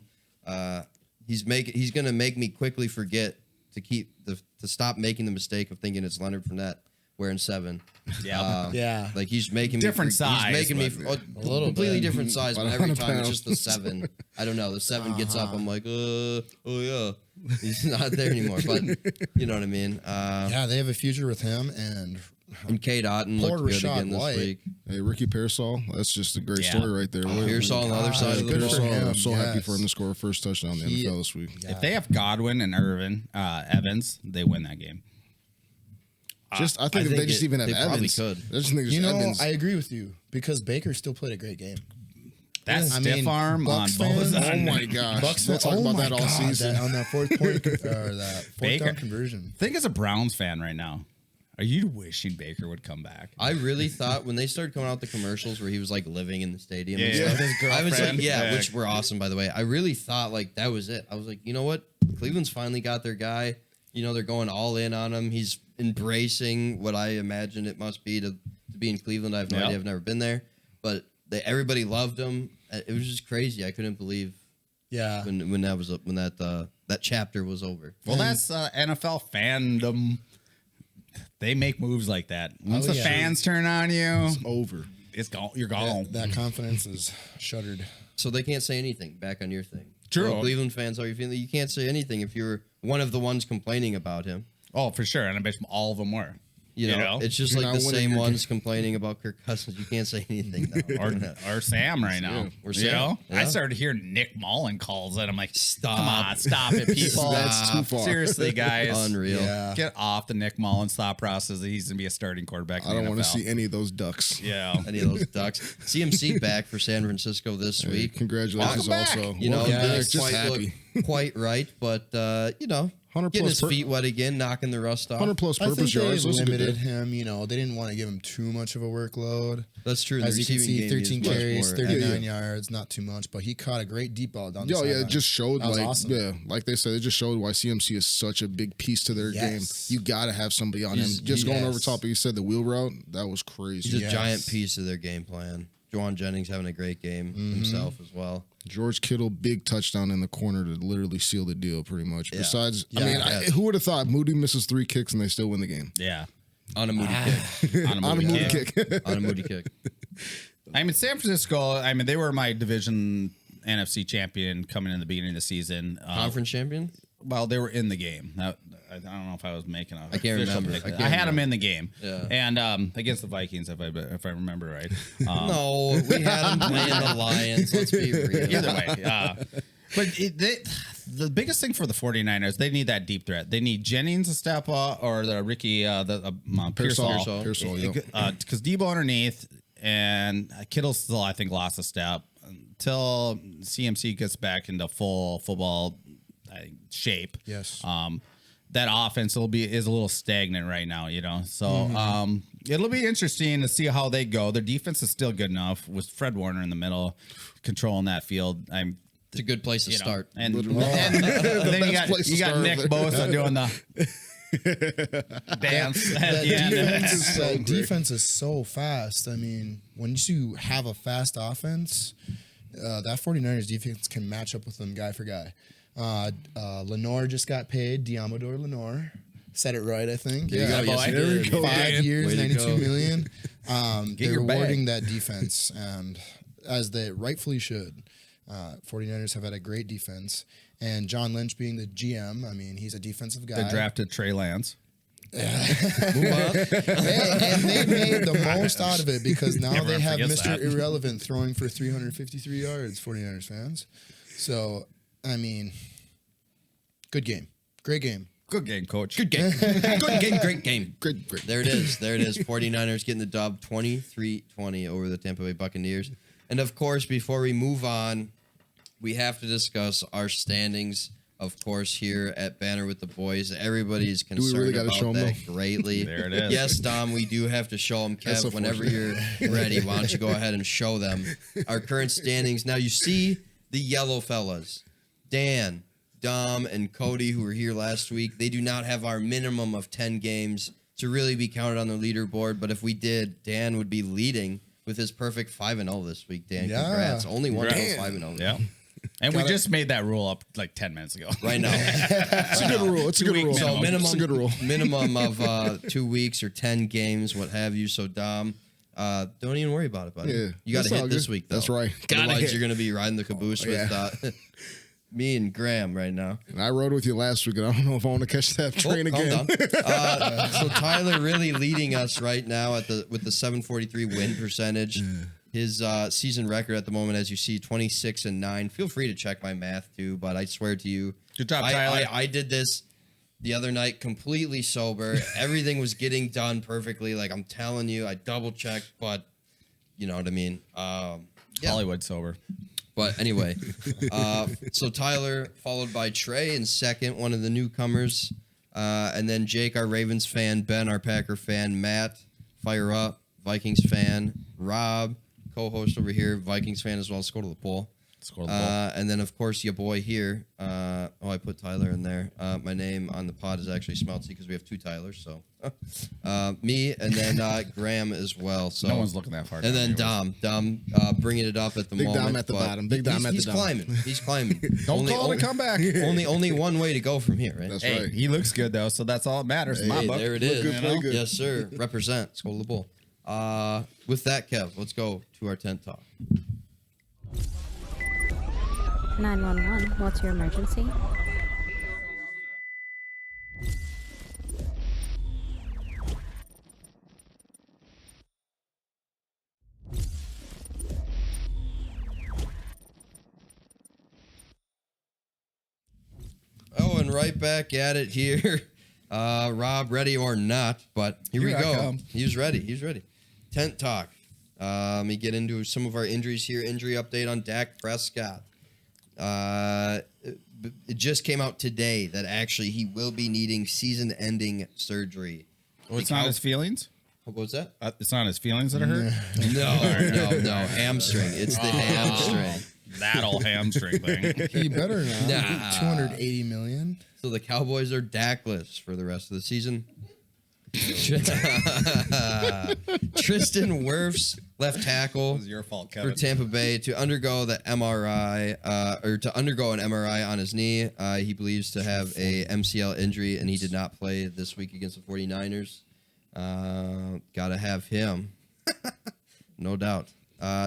He's gonna make me quickly forget to stop making the mistake of thinking it's Leonard Fournette wearing 7. Yeah. Yeah. Like he's making Different me. size, He's making me but a little completely bit. different size, but About every 100 time it's pounds. just the 7. I don't know. The 7 gets up. I'm like, oh yeah, he's not there anymore. But you know what I mean. Yeah, they have a future with him, and Kate Otten Poor looked good Rashad again this White. week. Hey, Ricky Pearsall. That's just a great Yeah. story right there. Pearsall on the other side of the good ball. for him. I'm so happy Yes. for him to score a first touchdown in the He- NFL this week. If they have Godwin and Irvin, Evans, they win that game. I think if think they just even have they probably Evans, could. I just think you know, Evans. I agree with you because Baker still played a great game. That I stiff mean, arm on Bucks both fans- Oh sides. my gosh! Bucks We'll talk about my that all God, season. on that fourth point or that fourth Baker. down conversion. Think as a Browns fan right now, are you wishing Baker would come back? I really thought when they started coming out the commercials where he was like living in the stadium and Yeah, stuff, with his I was like, girlfriend. yeah, Yeah. which were awesome, by the way. I really thought like that was it. I was like, you know what? Cleveland's finally got their guy. You know, they're going all in on him. He's embracing what I imagine it must be to be in Cleveland. I have no Yep. idea. I've never been there. But everybody loved him. It was just crazy. I couldn't believe Yeah. when that chapter was over. Well, that's NFL fandom. They make moves like that. Once the yeah. fans turn on you, Over. it's gone. You're gone. That confidence is shuttered. So they can't say anything back on your thing. True. Well, Cleveland fans, how are you feeling? You can't say anything if you're one of the ones complaining about him. Oh, for sure. And I bet all of them were. You know, it's just You're like not the winning same your ones complaining about Kirk Cousins. You can't say anything now. Or Sam right now. Or You Sam, know? yeah. I started hearing Nick Mullen calls it. I'm like, Stop. Come on, stop it, people. That's too far. Seriously, guys. Unreal. Yeah. Get off the Nick Mullen thought process that he's going to be a starting quarterback in I don't the want to NFL. see any of those ducks. Yeah. Any of those Ducks. CMC back for San Francisco this Hey, week. congratulations, Welcome back. also. You know, Welcome back. didn't Just quite happy. look quite right, but you know, 100 getting plus his feet wet again, knocking the rust off. 100 plus I think purpose they yards. Those are good limited day. him. You know, they didn't want to give him too much of a workload. That's true. The As you can receiving see, game 13 is much carries, more- 39 yards, not too much, but he caught a great deep ball down the Yeah, sideline. it just showed That was like awesome. like they said, it just showed why CMC is such a big piece to their game. Yes. You got to have somebody on him. He's- Just going over yes. top of you said the wheel route, that was crazy. He's a Yes. giant piece of their game plan. Juwan Jennings having a great game himself as well. George Kittle, big touchdown in the corner to literally seal the deal, pretty much. Yeah. Besides, Yeah. I mean, Yeah. who would have thought Moody misses 3 kicks and they still win the game? Yeah. On a moody kick. On a On a movie Moody kick. kick. On a moody kick. I mean, San Francisco, they were my division NFC champion coming in the beginning of the season. Conference champion? Well, they were in the game. I don't know if I was making a. I can't official remember. pick. I can't I had them remember. in the game. Yeah. And against the Vikings, if I remember right. No, we had him playing the Lions. Let's be real. Either way. But the biggest thing for the 49ers, they need that deep threat. They need Jennings to step up or the Ricky, Pearsall. Pearsall, yep. Because Debo underneath and Kittle still, I think, lost a step until CMC gets back into full football shape. Yes. that offense is a little stagnant right now, you know. So it'll be interesting to see how they go. Their defense is still good enough with Fred Warner in the middle, controlling that field. It's a good place to start. And then you got Nick Bosa doing the dance at the end. Defense is so fast. I mean, when you have a fast offense, that 49ers defense can match up with them guy for guy. Lenore just got paid. Diamador Lenore. Said it right, I think. There we go. 5 years, Way to $92 go. million. They're your bag. rewarding that defense, and as they rightfully should. 49ers have had a great defense. And John Lynch being the GM, I mean, he's a defensive guy. They drafted Trey Lance. And they made the most out of it because now Everyone they have forgets Mr. that. Irrelevant throwing for 353 yards, 49ers fans. So, I mean, good game. Great game. Good game, coach. Good game. Good game. Great game. Great. There it is. 49ers getting the dub 23-20 over the Tampa Bay Buccaneers. And, of course, before we move on, we have to discuss our standings, of course, here at Banter with the Boys. Everybody's concerned really gotta about show 'em, that though? There greatly. it is. Yes, Dom, we do have to show them. That's Kev, whenever you're ready, why don't you go ahead and show them our current standings. Now, you see the yellow fellas, Dan, Dom, and Cody, who were here last week. They do not have our minimum of 10 games to really be counted on the leaderboard. But if we did, Dan would be leading with his perfect 5-0 this week. Dan, Yeah. congrats. Only one Congrats. 5-0. Yeah. And we just made that rule up like 10 minutes ago. Right now. It's a good rule. It's a good rule. So It's a good rule. minimum of 2 weeks or 10 games, what have you. So Dom, don't even worry about it, buddy. Yeah, You got to that's hit all this good. week, though. That's right. Otherwise, you're going to be riding the caboose with me and Graham right now. And I rode with you last week, and I don't know if I want to catch that train calm again. down. So Tyler really leading us right now with the 743 win percentage. His season record at the moment, as you see, 26-9. Feel free to check my math too, but I swear to you, Good job, Tyler. I did this the other night completely sober. Everything was getting done perfectly. Like I'm telling you, I double checked, but you know what I mean. Yeah. Hollywood sober. But anyway, so Tyler followed by Trey in second, one of the newcomers, and then Jake, our Ravens fan, Ben, our Packer fan, Matt, Fire Up, Vikings fan, Rob, co-host over here, Vikings fan as well. Let's go to the poll. And then, of course, your boy here. I put Tyler in there. My name on the pod is actually Smeltzy because we have 2 Tylers. So me and then Graham as well. So No one's looking that far. And down then here. Dom bringing it up at the Big moment. Dom at the but bottom. Big Dom at the he's bottom. climbing. He's climbing. Don't call it a comeback. Only one way to go from here, right? That's Hey, right. he looks good though, so that's all that matters in my Hey, book. there it is. good, play good. Yes, sir. Represent. Let's go to the bull. With that, Kev, let's go to our tent talk. 911, what's your emergency? Oh, and right back at it here. Rob, ready or not, but here we Here I go. come. He's ready. He's ready. Tent talk. Let me get into some of our injuries here. Injury update on Dak Prescott. It just came out today that actually he will be needing season-ending surgery. Oh, it's not his feelings? What was that? It's not his feelings that are hurt? No. Hamstring. It's the hamstring. That old hamstring thing. He better not. Nah. 280 million. So the Cowboys are Dakless for the rest of the season. Tristan Wirfs, left tackle Your fault, for Kevin. Tampa Bay, to undergo the MRI to undergo an MRI on his knee. He believes to have a MCL injury, and he did not play this week against the 49ers. Gotta have him, no doubt.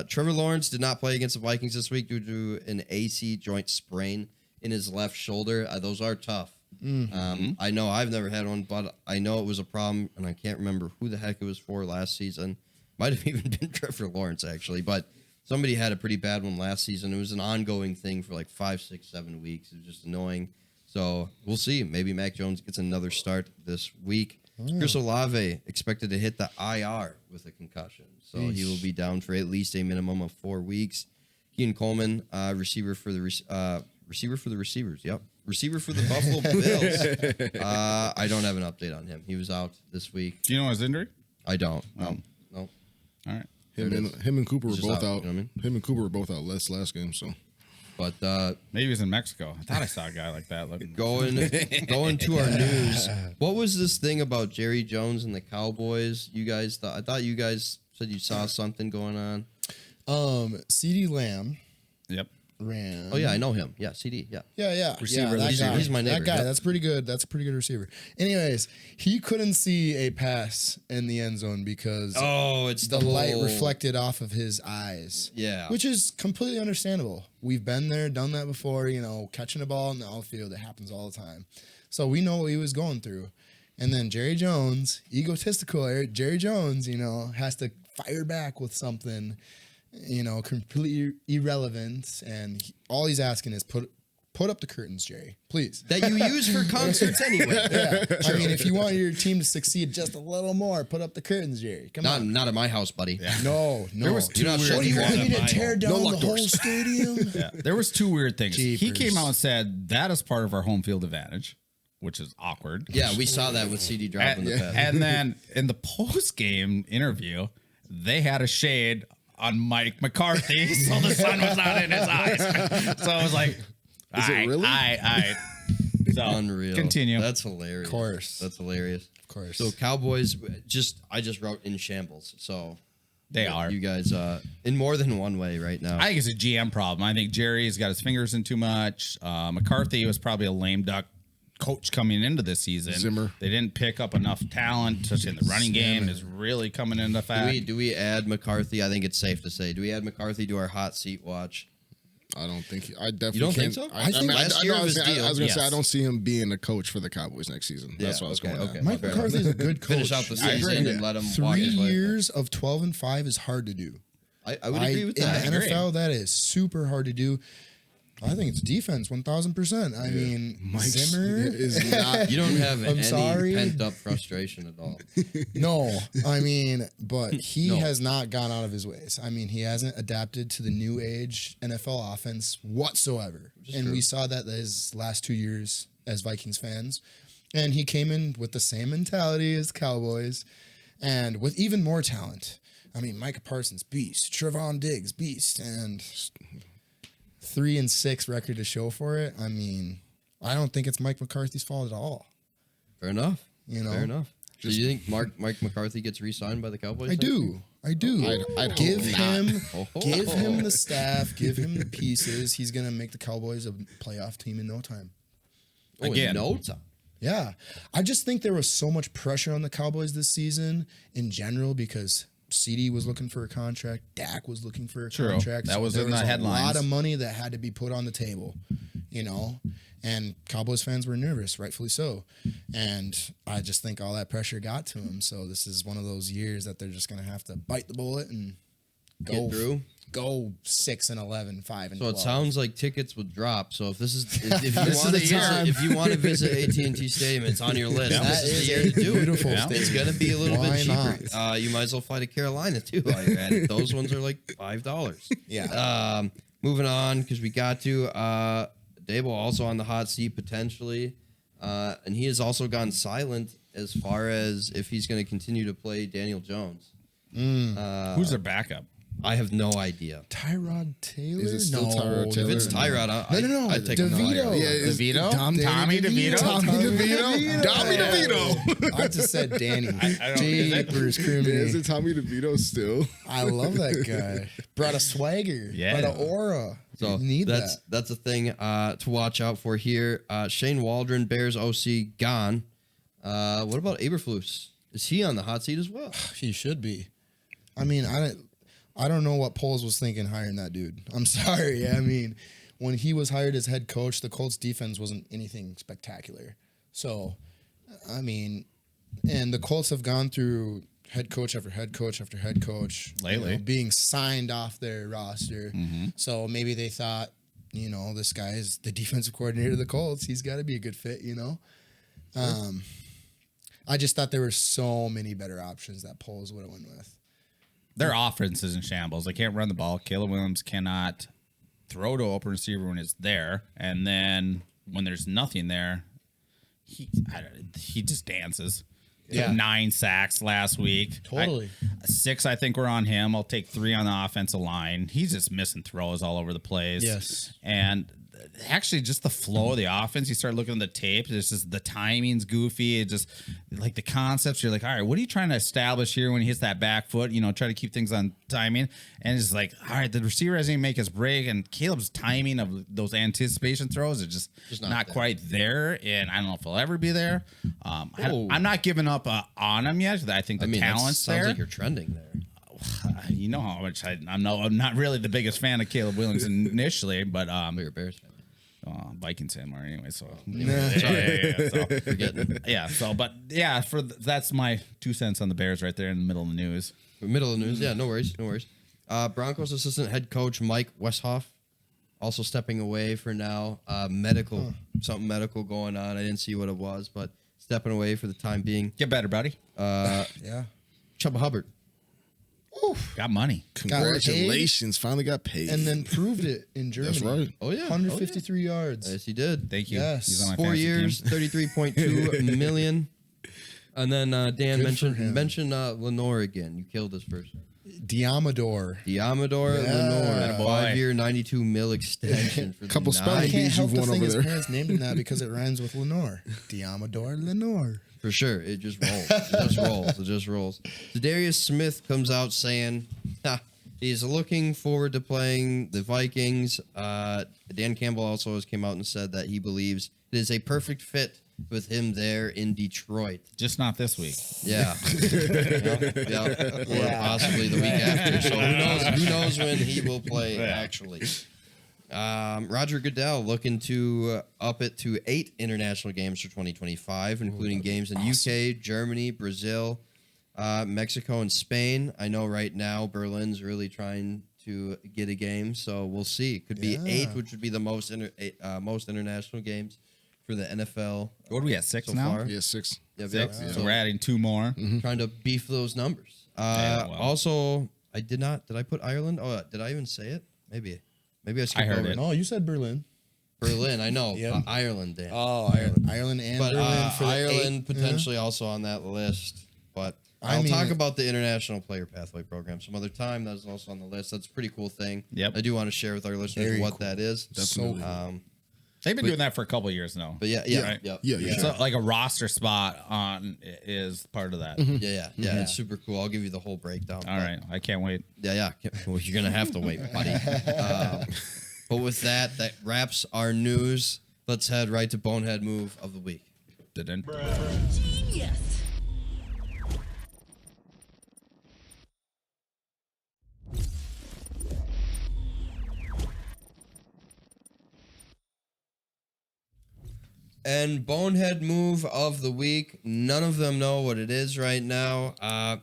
Trevor Lawrence did not play against the Vikings this week due to an AC joint sprain in his left shoulder. Those are tough. I know I've never had one, but I know it was a problem, and I can't remember who the heck it was for last season. Might have even been Trevor Lawrence, actually, but somebody had a pretty bad one last season. It was an ongoing thing for like 5, 6, 7 weeks. It was just annoying. So we'll see. Maybe Mac Jones gets another start this week. Chris Olave expected to hit the IR with a concussion, so he will be down for at least a minimum of 4 weeks. Keenan Coleman, receiver for the receivers. Yep, receiver for the Buffalo Bills. I don't have an update on him. He was out this week. Do you know his injury? I don't. Oh. No. All right. Him and Cooper were He's both just out, out. you know what I mean? Him and Cooper were both out last game. So But maybe he was in Mexico. I thought I saw a guy like that. going to our news. What was this thing about Jerry Jones and the Cowboys? You guys I thought you guys said you saw something going on. CeeDee Lamb Yep. ran. Oh yeah, I know him. Yeah, CD. Yeah. Yeah. Receiver, that guy. he's my neighbor, That guy, yep. that's pretty good. That's a pretty good receiver. Anyways, he couldn't see a pass in the end zone because It's the light whole- reflected off of his eyes. Yeah. Which is completely understandable. We've been there, done that before, catching a ball in the outfield. It happens all the time. So we know what he was going through. And then Jerry Jones, egotistical Jerry Jones, has to fire back with something, completely irrelevant. And all he's asking is put up the curtains, Jerry, please. that you use for concerts anyway. Yeah. I mean, if you want your team to succeed just a little more, put up the curtains, Jerry. Come on. Not at my house, buddy. Yeah. No. There was two not weird sure What do you you want want me to at tear my down home. the No whole doors. stadium? Yeah. There was two weird things. He Jeepers. came out and said that is part of our home field advantage, which is awkward. Yeah, we saw that with CD dropping the pad. And then in the post-game interview, they had a shade on Mike McCarthy, so the sun was not in his eyes. So I was like, Is it really? So Unreal. Continue. That's hilarious. Of course. That's hilarious. Of course. So Cowboys, I just wrote in shambles. So They are. You guys, in more than one way right now. I think it's a GM problem. I think Jerry's got his fingers in too much. McCarthy was probably a lame duck coach coming into this season. Zimmer. They didn't pick up enough talent, especially in the running game is really coming into fact. Do we add McCarthy? I think it's safe to say. Do we add McCarthy to our hot seat watch? I don't think I definitely You don't can't. think so? I think last year of his deal. I was gonna say Yes. I don't see him being a coach for the Cowboys next season. That's what I was going. okay. at. Mike Fair McCarthy is a good coach. Finish out the I season agree. and let him walk 3 his way. years of 12-5 is hard to do. I would agree with in that. the NFL, that is super hard to do. I think it's defense, 1,000%. I mean, Mike's Zimmer is not. You don't have I'm any sorry. pent up frustration at all. No, I mean, but he No. has not gone out of his ways. I mean, he hasn't adapted to the new age NFL offense whatsoever. And true. we saw that his last 2 years as Vikings fans. And he came in with the same mentality as Cowboys and with even more talent. I mean, Micah Parsons, beast. Trevon Diggs, beast. And 3-6 record to show for it. I mean, I don't think it's Mike McCarthy's fault at all. Fair enough. Fair enough. Do you think Mike McCarthy gets re-signed by the Cowboys? I do. I'd Give hope not. him the staff, give him the pieces. He's gonna make the Cowboys a playoff team in no time. Again. No time. Yeah, I just think there was so much pressure on the Cowboys this season in general because CD was looking for a contract, Dak was looking for a True. contract. That was there in the headlines. A lot of money that had to be put on the table, and Cowboys fans were nervous, rightfully so. And I just think all that pressure got to them. So this is one of those years that they're just gonna have to bite the bullet and Get through. Go 6-11, 5-12. So it sounds like tickets would drop. So if if you the want to visit AT&T Stadium, it's on your list. That This is is the year a to do it. beautiful It's stadium. going to be a little Why bit cheaper. not? You might as well fly to Carolina too. While you're at it. Those ones are like $5. Yeah. Moving on because we got to Dable also on the hot seat potentially, and he has also gone silent as far as if he's going to continue to play Daniel Jones. Who's their backup? I have no idea. Tyrod Taylor? Is it still Tyrod Taylor? If it's Tyrod, No. I'd take DeVito. a Yeah, DeVito? Tommy DeVito. Tommy DeVito. Tommy DeVito. I just said Danny. I don't- Jeepers, Is Creamy. it Tommy DeVito still? I love that guy. Brought a swagger. Yeah. Brought an aura. So You need that's a thing to watch out for here. Shane Waldron, Bears OC, gone. What about Eberflus? Is he on the hot seat as well? that. He should be. I mean, I don't know what Poles was thinking hiring that dude. I'm sorry. I mean, when he was hired as head coach, the Colts defense wasn't anything spectacular. So, I mean, and the Colts have gone through head coach after head coach after head coach Lately. being signed off their roster. Mm-hmm. So maybe they thought, this guy is the defensive coordinator of the Colts. He's got to be a good fit, I just thought there were so many better options that Poles would have went with. Their offense is in shambles. They can't run the ball. Caleb Williams cannot throw to open receiver when it's there. And then when there's nothing there, he just dances. Yeah. 9 sacks last week. Totally. 6, I think, were on him. I'll take 3 on the offensive line. He's just missing throws all over the place. Yes. And actually, just the flow of the offense, you start looking at the tape, it's just the timing's goofy. It just, like, the concepts, you're like, all right, what are you trying to establish here when he hits that back foot? You know, try to keep things on timing. And it's like, all right, the receiver hasn't even make his break, and Caleb's timing of those anticipation throws is just not quite there. And I don't know if he'll ever be there. I'm not giving up on him yet. I think the talent's there. Sounds like you're trending there. You know how much I'm not really the biggest fan of Caleb Williams initially, but You're a Bears fan. Vikings fan more anyway. So that's my 2 cents on the Bears right there in the middle of the news. Middle of the news, yeah, no worries. Broncos assistant head coach Mike Westhoff also stepping away for now. Something medical going on. I didn't see what it was, but stepping away for the time being. Get better, buddy. Yeah. Chuba Hubbard. Oof. Got money. Congratulations. Finally got paid. And then proved it in Germany. That's right. Oh, yeah. 153 yards. Yes, he did. Thank you. Yes. He's on my 4 fantasy years, team. 33.2 million. And then Dan Good mentioned Lenore again. You killed this person. Diamador. Lenore. 5 year, 92 mil extension for the Couple nine. spelling I can't bees help you've but won think over his there. parents named him that because it rhymes with Lenore. Diamador Lenore. For sure. It just rolls. It just rolls. Zadarius Smith comes out saying he's looking forward to playing the Vikings. Dan Campbell also has came out and said that he believes it is a perfect fit with him there in Detroit. Just not this week. Yeah. Or possibly the week after. So who knows when he will play, actually. Roger Goodell looking to up it to 8 international games for 2025, including games in UK, Germany, Brazil, Mexico, and Spain. I know right now Berlin's really trying to get a game, so we'll see. It could be 8, which would be the most international games for the NFL. What are we at, 6 so now? far. Yeah, 6. Yep, 6. yep. So we're adding 2 more. Trying to beef those numbers. Also, I did not. Did I put Ireland? Oh, did I even say it? Maybe I skipped heard over it. No, you said Berlin. Berlin, I know. Yeah. Ireland, Dan. Oh, Ireland. Ireland and But Berlin for the Ireland 8. potentially also on that list. But I'll talk about the International Player Pathway Program some other time. That's also on the list. That's a pretty cool thing. Yep. I do want to share with our listeners what that is. Definitely. They've been doing that for a couple of years now. But yeah. So like a roster spot on is part of that. Yeah. It's super cool. I'll give you the whole breakdown. All right. I can't wait. Yeah. Well, you're gonna have to wait, buddy. But with that wraps our news. Let's head right to Bonehead Move of the week. Genius. And Bonehead Move of the week. None of them know what it is right now.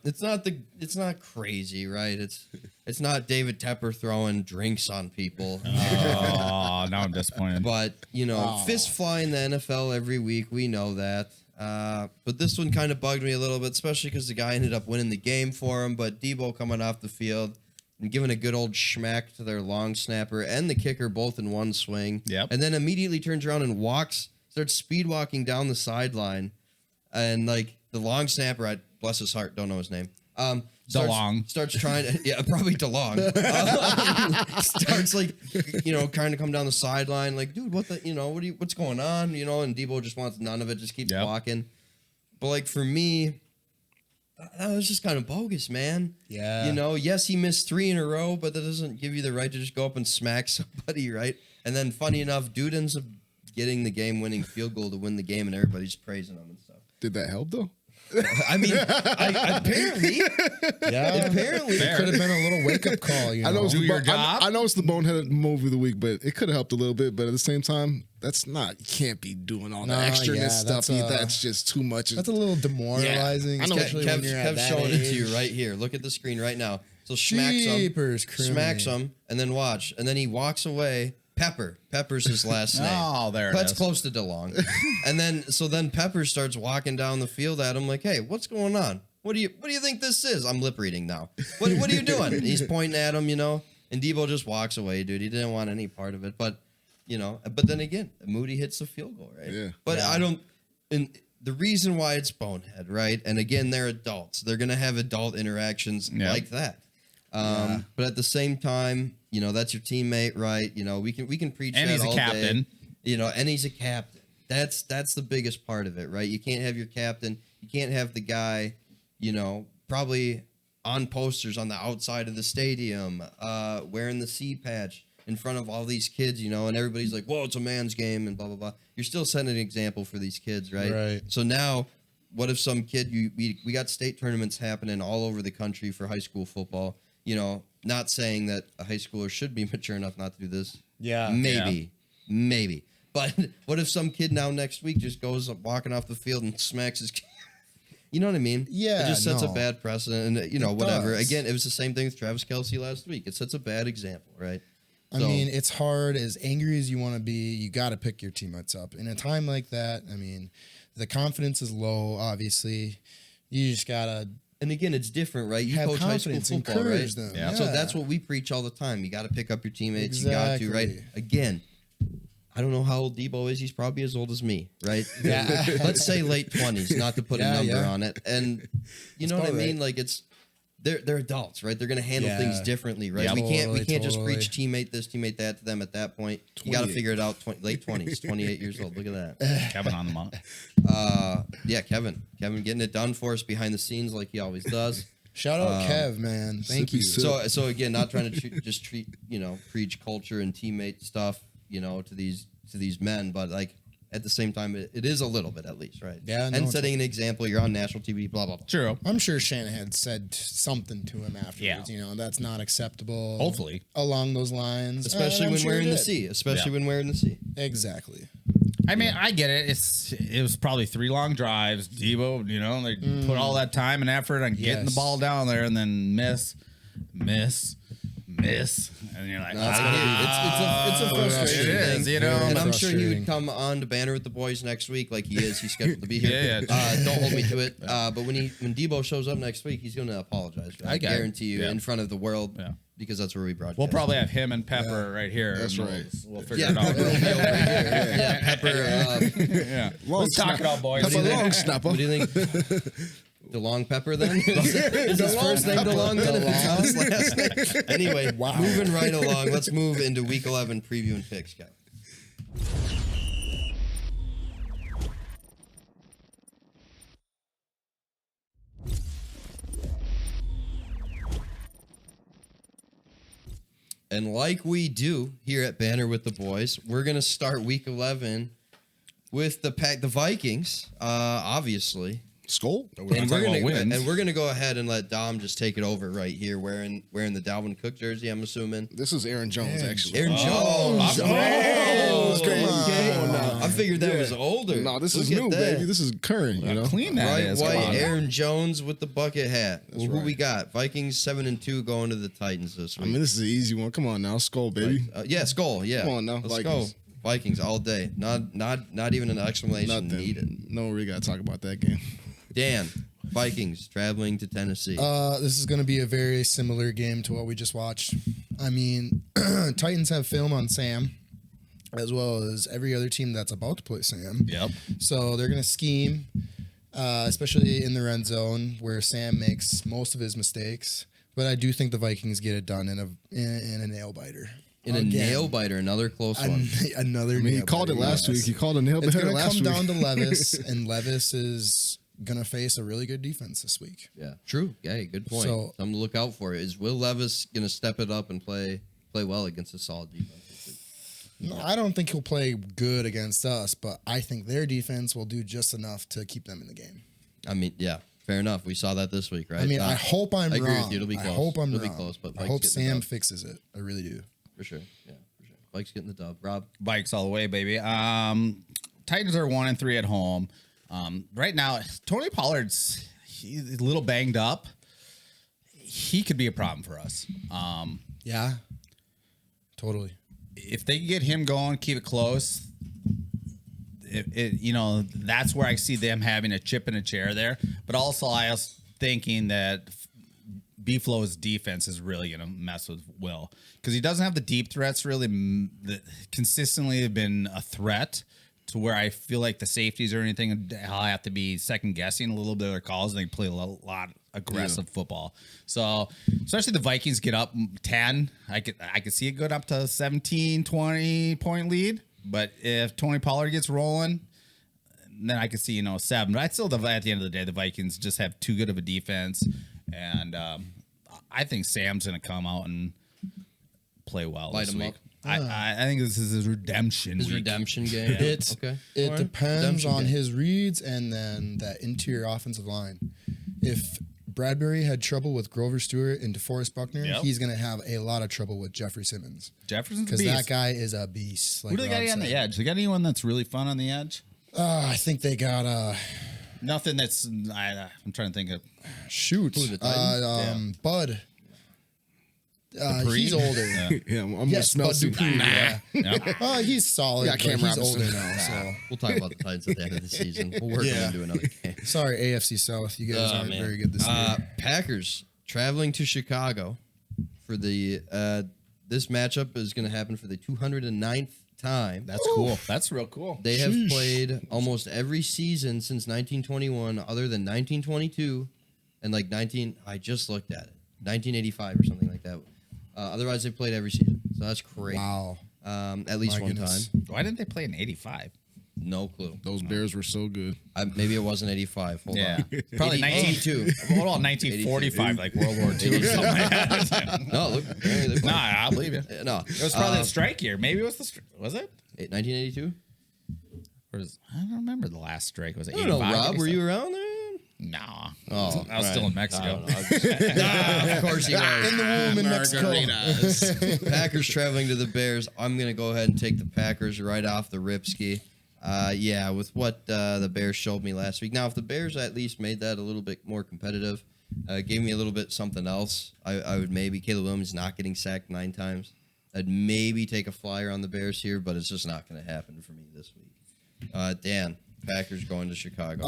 It's not crazy, right? It's not David Tepper throwing drinks on people. Oh, now I'm disappointed. But, fist fly in the NFL every week. We know that. But this one kind of bugged me a little bit, especially because the guy ended up winning the game for him. But Debo coming off the field and giving a good old schmack to their long snapper and the kicker both in one swing. Yep. And then immediately turns around and starts speed walking down the sideline. And like the long snapper, bless his heart, don't know his name. Starts trying to, probably DeLong. Starts trying to come down the sideline, like, dude, what's going on? And Debo just wants none of it, just keeps walking. But like for me, that was just kind of bogus, man. Yeah. Yes, he missed 3 in a row, but that doesn't give you the right to just go up and smack somebody, right? And then funny enough, dude ends up getting the game-winning field goal to win the game, and everybody's praising him and stuff. Did that help though? I mean, apparently, it could have been a little wake-up call. I know it's I know it's the Bonehead Move of the week, but it could have helped a little bit. But at the same time, you can't be doing all the extraness stuff. That's just too much. That's a little demoralizing, especially when you're at that showing age. it to you right here. Look at the screen right now. So smacks him, and then watch, and then he walks away. Pepper's his last name. Oh, there it That's is. close to DeLong. And then Pepper starts walking down the field at him like, hey, what's going on? What do you think this is? I'm lip reading now. What are you doing? He's pointing at him, and Debo just walks away, dude. He didn't want any part of it. But But then again, Moody hits the field goal, right? Yeah. But I don't. And the reason why it's Bonehead, right? And again, they're adults. They're gonna have adult interactions like that. But at the same time, that's your teammate, right? We can preach and that he's a all captain. day. And he's a captain. That's the biggest part of it, right? You can't have your captain. You can't have the guy, probably on posters on the outside of the stadium, wearing the C patch in front of all these kids, and everybody's like, whoa, it's a man's game and blah, blah, blah. You're still setting an example for these kids, right? Right. So now, what if some kid, we got state tournaments happening all over the country for high school football, not saying that a high schooler should be mature enough not to do this. Yeah. Maybe. But what if some kid now next week just goes walking off the field and smacks his kid? You know what I mean? Yeah, It just sets a no. bad precedent and, whatever. does. Again, it was the same thing with Travis Kelce last week. It sets a bad example, right? I mean, it's hard. As angry as you want to be, you got to pick your teammates up. In a time like that, I mean, the confidence is low, obviously. You just got to... And again, it's different, right? You have coach high school confidence, football, right? encourage them. Yeah. So that's what we preach all the time. You got to pick up your teammates. Exactly. You got to, right? Again, I don't know how old Debo is. He's probably as old as me, right? Yeah. Let's say late 20s, not to put a number on it. And you know what I about mean? right. Like they're adults, right? They're going to handle things differently, right? Yeah, we can't just totally. preach teammate this, teammate that to them at that point. You got to figure it out. Late 20s, 28 years old. Look at that. Kevin on the mount. Yeah, Kevin getting it done for us behind the scenes like he always does. Shout out Kev, man. Thank you. So again, not trying to treat preach culture and teammate stuff, to these men, but like at the same time, it is a little bit at least, right? Yeah, no, and it's setting an example, you're on national TV, blah blah blah. True. I'm sure Shanahan said something to him afterwards. Yeah. That's not acceptable. Hopefully. Along those lines. Especially And I'm when sure we're he in the did. sea. Especially when we're in the sea. Exactly. I mean, I get it. It was probably 3 long drives. Debo, they put all that time and effort on getting the Yes. ball down there and then miss. And you're like, It's a frustrating it is, thing. you know. And I'm sure he Frustrating. would come on to Banter with the boys next week like he is. He's scheduled to be here. Yeah. Don't hold me to it. But when Debo shows up next week, he's going to apologize. Right? I got it. guarantee you Yeah. in front of the world Yeah. because that's where we broadcast. We'll probably have him and Pepper right here. That's and right. We'll figure Yeah, it out. Pepper will be over here. Yeah, Pepper. Yeah. Long Let's talk it out, boys. Pepper long snapper. What do you think? DeLong Pepper then? Is his first name DeLong then? If it's not his last name? Anyway, moving right along. Let's move into Week 11 preview and picks, guys. And like we do here at Banter with the Boys, we're going to start Week 11 with the Vikings, obviously. Skull. And talking about wins. we're gonna go ahead and let Dom just take it over right here, wearing the Dalvin Cook jersey. I'm assuming. This is Aaron Jones, actually. Aaron Jones. Come on. I figured that was older. No, this is Look at new, that. baby. This is current, you know? Clean that Right, is. Come white on. Aaron Jones with the bucket hat. Well, who right. we got? Vikings 7-2 going to the Titans this I week. mean, this is an easy one. Come on now. Skull, baby. Yeah, Skull. Yeah, Come on now, Let's Vikings. go. Vikings all day. Not even an explanation Nothing. needed. No, we got to talk about that game. Dan, Vikings traveling to Tennessee. This is going to be a very similar game to what we just watched. I mean, Titans have film on Sam, as well as every other team that's about to play Sam. Yep. So they're going to scheme, especially in the red zone where Sam makes most of his mistakes. But I do think the Vikings get it done in a nail biter. In a nail biter, another close one. Another. I mean, he called it last week. He called a nail It's biter going to last come week. down to Levis, and Levis is going to face a really good defense this week. Yeah, true. Hey, good point. So- Something to look out for. Is Will Levis going to step it up and play well against a solid defense this week? No, I don't think he'll play good against us, but I think their defense will do just enough to keep them in the game. I mean, yeah, fair enough. We saw that this week, right? I mean, I hope I'm I agree wrong. with you. It'll be close. I hope I'm It'll wrong. be close, but I Vikes hope getting the Sam dub. fixes it. I really do. For sure. Yeah, for sure. Vikes getting the dub. Rob? Bikes all the way, baby. Titans are 1-3 at home. Right now, Tony Pollard's he's a little banged up. He could be a problem for us. Yeah, totally. If they get him going, keep it close. That's where I see them having a chip in a chair there. But also, I was thinking that Buffalo's defense is really going to mess with Will because he doesn't have the deep threats really that consistently have been a threat to where I feel like the safeties or anything, I'll have to be second guessing a little bit of their calls and they play a lot aggressive football. So especially the Vikings get up 10, I could see it good up to 17, 20 point lead. But if Tony Pollard gets rolling, then I could see, 7. But I still, at the end of the day, the Vikings just have too good of a defense. And I think Sam's going to come out and play well Light this him week. up. I think this is his redemption His week. redemption game. It Alright. depends Redemption on game. his reads and then that interior offensive line. If Bradbury had trouble with Grover Stewart and DeForest Buckner, Yep. he's going to have a lot of trouble with Jeffrey Simmons. Jefferson's a Because beast. that guy is a beast. Who do they got on the edge? They got anyone that's really fun on the edge? I think they got Nothing that's. I'm trying to think of. shoot. Who, the Titans? Bud. Dupree? He's older. Yeah, I'm Yes, with Bud Smeltzy. Dupree. Yeah. He's solid. Yeah, but Cam he's Robinson. older now. So We'll talk about the Titans at the end of the season. We'll work them into another game. sorry, AFC South. You guys aren't man. very good this year. Packers traveling to Chicago for the this matchup is going to happen for the 209th time. That's cool. That's real cool. They have played almost every season since 1921, other than 1922 and I just looked at it, 1985 or something like that. Otherwise, they played every season, so that's crazy. Wow. At least My one goodness. time. Why didn't they play in '85? No clue. Those Bears were so good. Maybe it wasn't 85. Hold on. Probably 82. What about 1945, like World War II or something like that? No, look. Apparently they Nah, played. I'll believe you. No, It was probably the strike year. Maybe it was the was it? 1982. I don't remember the last strike. Was it I 85? don't know, Rob. Were you around there? Nah. Oh, I was still in Mexico. Of course you were. In the womb in Mexico. Packers traveling to the Bears. I'm going to go ahead and take the Packers right off the ripski. Yeah, with what the Bears showed me last week. Now, if the Bears at least made that a little bit more competitive, gave me a little bit something else, I would maybe. Caleb Williams not getting sacked 9 times. I'd maybe take a flyer on the Bears here, but it's just not going to happen for me this week. Dan, Packers going to Chicago.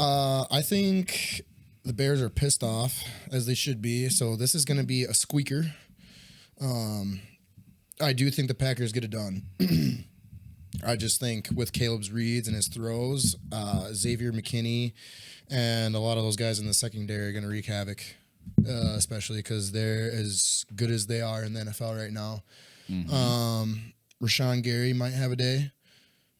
I think the Bears are pissed off, as they should be. So this is going to be a squeaker. I do think the Packers get it done. I just think with Caleb's reads and his throws, Xavier McKinney and a lot of those guys in the secondary are going to wreak havoc, especially because they're as good as they are in the NFL right now. Rashawn Gary might have a day,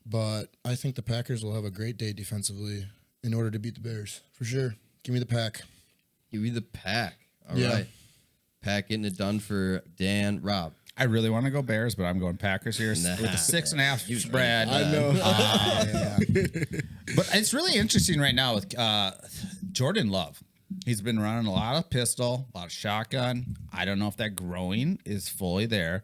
but I think the Packers will have a great day defensively in order to beat the Bears, for sure. Give me the Pack. Give me the Pack. All right, Yeah. Pack getting it done for Dan. Rob. I really want to go Bears, but I'm going Packers here with the 6.5 spread. I know. But it's really interesting right now with Jordan Love. He's been running a lot of pistol, a lot of shotgun. I don't know if that growing is fully there.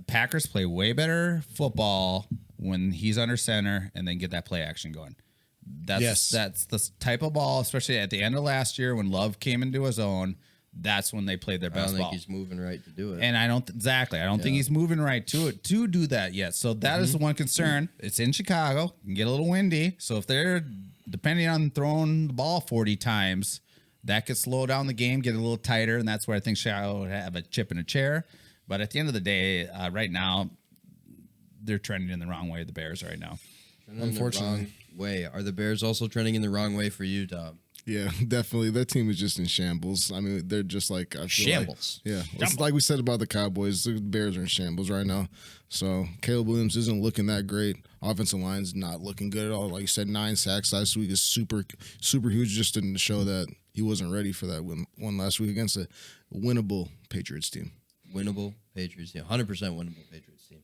Packers play way better football when he's under center and then get that play action going. That's the type of ball, especially at the end of last year when Love came into his own. That's when they played their I don't best think ball. he's moving right to do it. And I don't think he's moving right to do that yet. So that is the one concern. It's in Chicago. It can get a little windy. So if they're depending on throwing the ball 40 times, that could slow down the game, get a little tighter, and that's where I think Chicago would have a chip in a chair. But at the end of the day, right now, they're trending in the wrong way. The Bears right now. Unfortunately. Way. Are the Bears also trending in the wrong way for you, Tom? Yeah, definitely. That team is just in shambles. I mean, they're just like I feel Shambles. Like, yeah, it's like we said about the Cowboys. The Bears are in shambles right now. So Caleb Williams isn't looking that great. Offensive line's not looking good at all. Like you said, 9 sacks last week is super huge. Just to show that he wasn't ready for that one last week against a winnable Patriots team. Winnable Patriots team. 100% winnable Patriots team.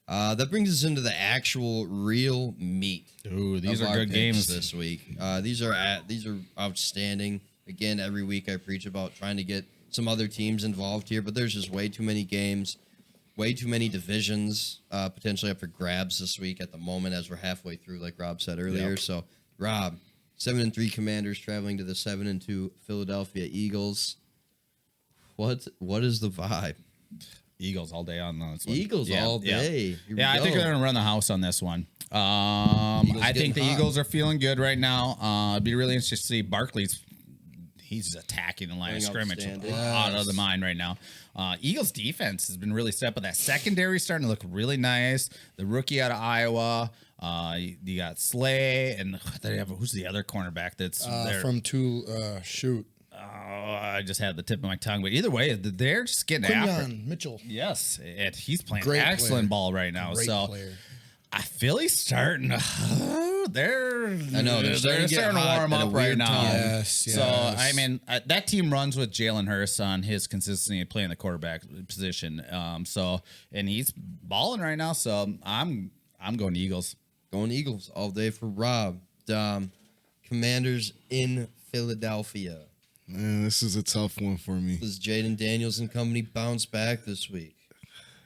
That brings us into the actual real meat. Ooh, these of are our good picks games this week. These are outstanding. Again, every week I preach about trying to get some other teams involved here, but there's just way too many games, way too many divisions potentially up for grabs this week at the moment as we're halfway through, like Rob said earlier. Yep. So, Rob, 7-3 Commanders traveling to the 7-2 Philadelphia Eagles. What is the vibe? Eagles all day on this one. Eagles all day. Here we I think go. they're going to run the house on this one. I think the getting hot. Eagles are feeling good right now. It'd be really interesting to see Barkley's. he's attacking the line of Playing scrimmage outstanding. out of the mind right now. Eagles defense has been really set, but that secondary starting to look really nice. The rookie out of Iowa, you got Slay, and who's the other cornerback that's there? From shoot. I just had the tip of my tongue, but either way, they're just getting after it. Mitchell. Yes, he's playing Great excellent player. ball right now. Great so player. I feel he's starting to. They're starting to get hot warm at a up right weird now. time. Yes, So I mean, that team runs with Jalen Hurts on his consistency of playing the quarterback position. And he's balling right now. So I'm going Eagles. Going Eagles all day for Rob. Commanders in Philadelphia. Man, this is a tough one for me. Does Jaden Daniels and company bounce back this week?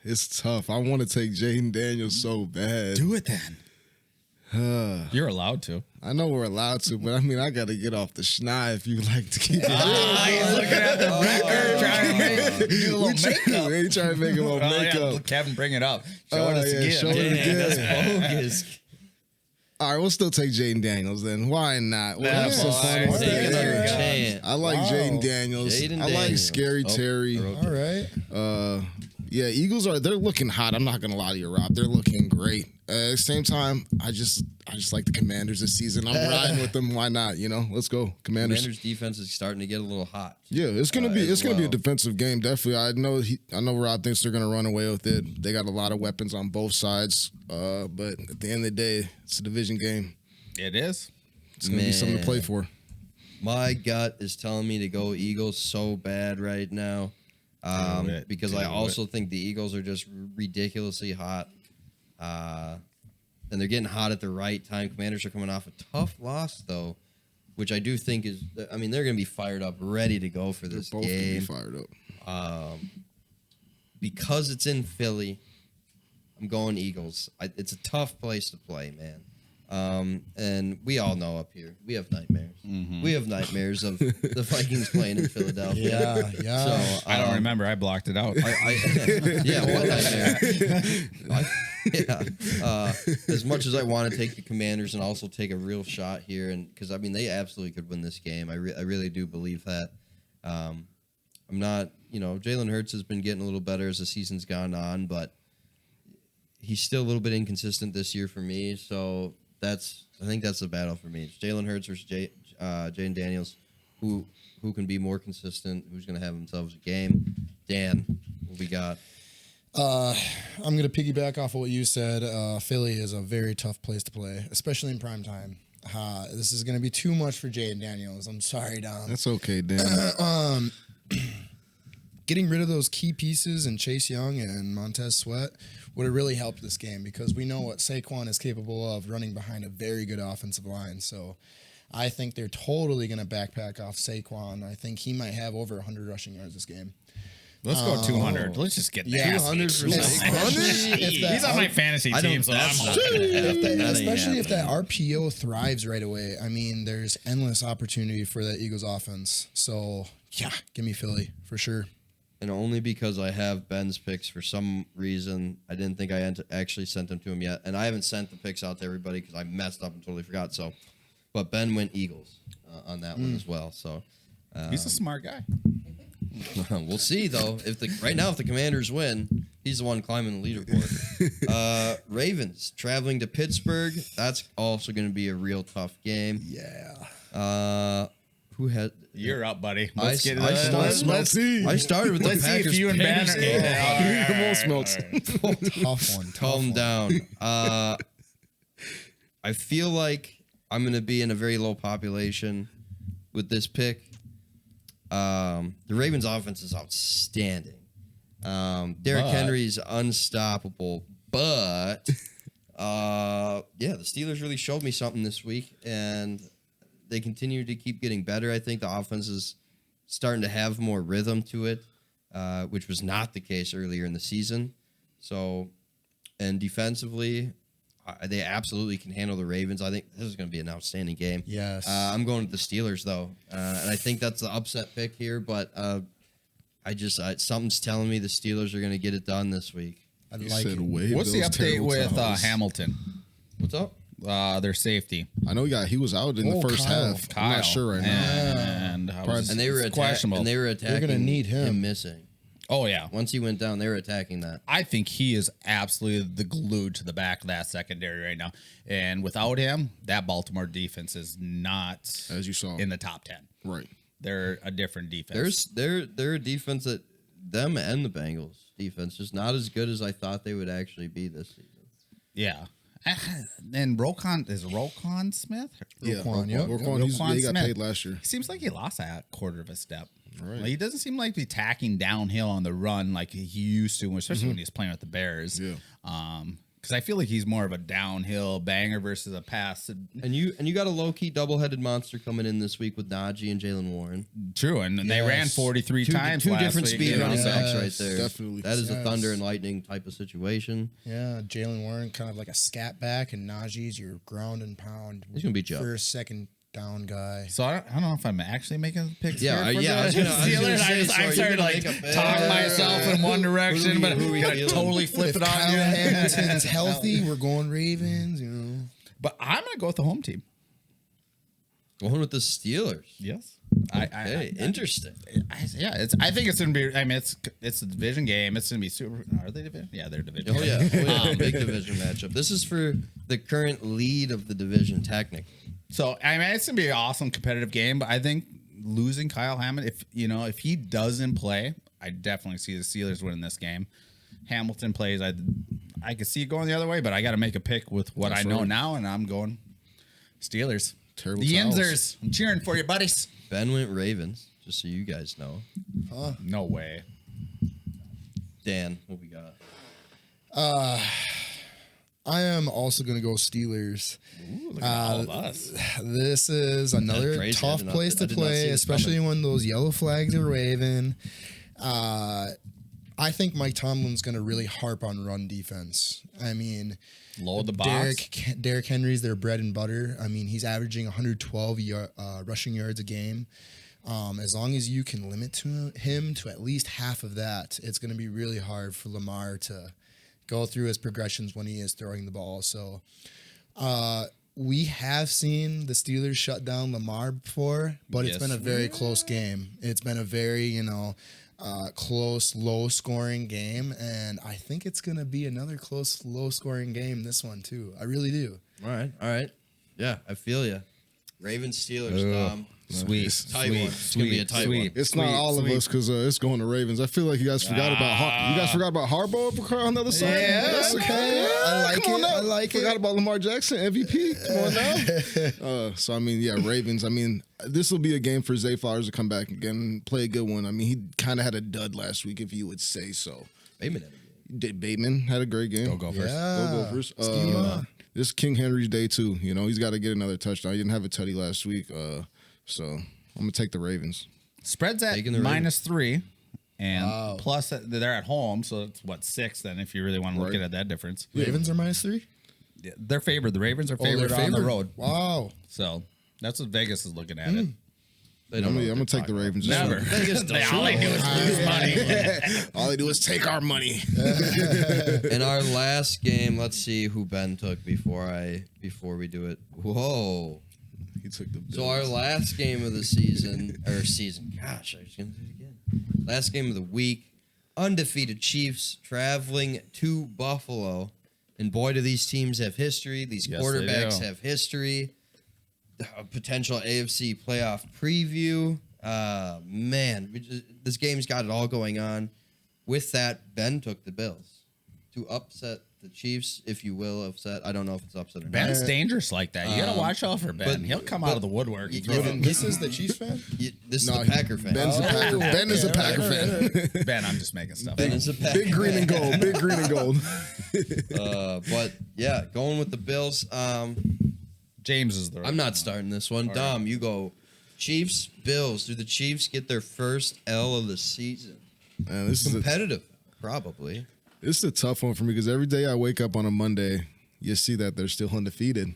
It's tough. I want to take Jaden Daniels so bad. Do it then. You're allowed to. I know we're allowed to, but I mean, I got to get off the schneid if you like to keep it. He's looking at the record, trying to do a little makeup. They trying to make a little makeup. Yeah, Kevin, bring it up. Show it us again. Show it again. That's bogus. All right, we'll still take Jaden Daniels then. Why not? We'll have some fun with Taking it. our chance. I like Jaden Daniels. Jaden I like Daniels. Scary Terry. All right. Yeah, Eagles they're looking hot. I'm not gonna lie to you, Rob. They're looking great. At the same time, I just like the Commanders this season. I'm riding with them. Why not? Let's go, Commanders. Commanders defense is starting to get a little hot. Yeah, it's gonna be as a well. defensive game. Definitely. I know Rob thinks they're gonna run away with it. They got a lot of weapons on both sides. But at the end of the day, it's a division game. It is. It's gonna be something to play Man. for. My gut is telling me to go Eagles so bad right now. Because I also think the Eagles are just ridiculously hot. And they're getting hot at the right time. Commanders are coming off a tough loss, though, which I do think is, they're going to be fired up, ready to go for this They're both game. gonna be fired up. Because it's in Philly, I'm going Eagles. It's a tough place to play, man. And we all know up here, we have nightmares. Mm-hmm. We have nightmares of the Vikings playing in Philadelphia. Yeah. So I don't remember. I blocked it out. Yeah, what nightmare? As much as I want to take the Commanders and also take a real shot here, and because I mean they absolutely could win this game. I really do believe that. I'm not, Jalen Hurts has been getting a little better as the season's gone on, but he's still a little bit inconsistent this year for me. So I think that's the battle for me. It's Jalen Hurts versus Jaden Daniels. Who can be more consistent? Who's going to have themselves a game? Dan, what we got? I'm going to piggyback off of what you said. Philly is a very tough place to play, especially in prime time. This is going to be too much for Jaden Daniels. I'm sorry, Dom. That's okay, Dan. Getting rid of those key pieces and Chase Young and Montez Sweat would have really helped this game because we know what Saquon is capable of running behind a very good offensive line. So I think they're totally going to backpack off Saquon. I think he might have over 100 rushing yards this game. Let's go 200. Let's just get Yeah, 200 for Saquon. He's on my fantasy team, so I'm Especially if that RPO thrives right away. I mean, there's endless opportunity for that Eagles offense. So, yeah, give me Philly for sure. And only because I have Ben's picks for some reason. I didn't think I actually sent them to him yet. And I haven't sent the picks out to everybody because I messed up and totally forgot. So, but Ben went Eagles on that one as well. So he's a smart guy. we'll see, though. If the Commanders win, he's the one climbing the leaderboard. Ravens traveling to Pittsburgh. That's also going to be a real tough game. Yeah. Who had... You're up, buddy. I started with the Let's see Packers. if you and Banter. Come on, Smeltzy. Tough one. Calm down. I feel like I'm going to be in a very low population with this pick. The Ravens offense is outstanding. Derrick Henry's unstoppable, but the Steelers really showed me something this week, and they continue to keep getting better. I think the offense is starting to have more rhythm to it, which was not the case earlier in the season. So, and defensively, they absolutely can handle the Ravens. I think this is going to be an outstanding game. Yes. I'm going with the Steelers, though, and I think that's the upset pick here, but something's telling me the Steelers are going to get it done this week. I You like said it. wave What's the those update terrible with towels. Hamilton? What's up? Their safety. I know he was out in the first Kyle. half. I'm not sure right now. and they were questionable. And they were attacking. They're gonna need him missing. Oh yeah. Once he went down, they were attacking that. I think he is absolutely the glue to the back of that secondary right now. And without him, that Baltimore defense is not, as you saw, in the top 10. Right. They're a different defense. They're a defense that them and the Bengals defense just not as good as I thought they would actually be this season. Yeah. And Roquan Smith? Yeah. Roquan he got Smith. paid last year. He seems like he lost a quarter of a step. Right. Like, he doesn't seem like be tacking downhill on the run like he used to, especially when he's playing with the Bears. Yeah. Because I feel like he's more of a downhill banger versus a pass. And you got a low key double-headed monster coming in this week with Najee and Jalen Warren. True, and they ran 43 times. Two last different week, speed you know, running so- backs right there. Definitely. That is a thunder and lightning type of situation. Yeah, Jalen Warren kind of like a scat back, and Najee's your ground and pound. He's gonna be Joe. First, second down guy. So I don't know if I'm actually making picks. Yeah, here for yeah, the I was gonna say, so I are you started gonna like make a bet? talk myself in one direction, but who we gonna feeling? totally flip If it on Kyle you. Hamilton's healthy, we're going Ravens. You know, But I'm gonna go with the home team. Going with the Steelers. Yes. Okay, interesting. I think it's gonna be. I mean, it's a division game. It's gonna be super. Are they division? Yeah, they're division. Oh yeah, big division matchup. This is for the current lead of the division, technically. So I mean, it's gonna be an awesome competitive game. But I think losing Kyle Hamilton, if he doesn't play, I definitely see the Steelers winning this game. Hamilton plays, I could see it going the other way, but I got to make a pick with what That's I know right. now, and I'm going Steelers. Terrible The towels. Yinzers. I'm cheering for you, buddies. Ben went Ravens, just so you guys know. No way. Dan, what we got? I am also going to go Steelers. Ooh, look at all of us. This is another crazy. tough place to I did not see play, this especially coming. when those yellow flags are waving. I think Mike Tomlin's going to really harp on run defense. I mean, Load the box. Derrick Henry's their bread and butter. I mean, he's averaging 112 rushing yards a game. As long as you can limit him to at least half of that, it's going to be really hard for Lamar to go through his progressions when he is throwing the ball. So we have seen the Steelers shut down Lamar before, but it's Yes, been a very close game. It's been a very, close, low-scoring game, and I think it's going to be another close, low-scoring game this one, too. I really do. All right. Yeah, I feel you. Ravens, Steelers, Sweet. Tight one. It's gonna be a tight one. It's not all of us because it's going to Ravens. I feel like you guys forgot about Harbaugh on the other side. Yeah, That's okay. I like Come on it. now. I like Forgot it. about Lamar Jackson, MVP. Come on now. So I mean, yeah, Ravens. I mean, this will be a game for Zay Flowers to come back again and play a good one. I mean, he kind of had a dud last week, if you would say so. Bateman had a great game. Go first. Yeah. Go first. This is King Henry's day too. He's got to get another touchdown. He didn't have a tutty last week. So I'm gonna take the Ravens. Spread's at Taking the -3, and plus they're at home, so it's 6 then if you really want to look Right. at that difference. Ravens are -3? They're favored. The Ravens are they're favored on the road. Wow. So that's what Vegas is looking at it. They I'm don't know gonna what they're take the talking Ravens. Never. Vegas does. All they do is lose money. All they do is take our money. about. In our last game, let's see who Ben took before we do it. Whoa. He took the Bills. So our last game of the season, gosh, I was going to do it again. Last game of the week, undefeated Chiefs traveling to Buffalo. And boy, do these teams have history. These Yes, they quarterbacks do. have history. A potential AFC playoff preview. Man, this game's got it all going on. With that, Ben took the Bills to upset the Chiefs, if you will, upset. I don't know if it's upset or not. Ben's dangerous like that. You gotta watch out for Ben. but- He'll come out of the woodwork. And throw it. This is the Chiefs fan? This is No, the Packer fan. Ben's a Packer. Ben is a Packer fan. Ben, I'm just making stuff Ben up. is a Packer Big green and gold. Big green and gold. But yeah, going with the Bills. James is the. I'm not starting this one. Dom, you go. Chiefs, Bills. Do the Chiefs get their first L of the season? Man, this is Competitive, probably. This is a tough one for me because every day I wake up on a Monday, you see that they're still undefeated.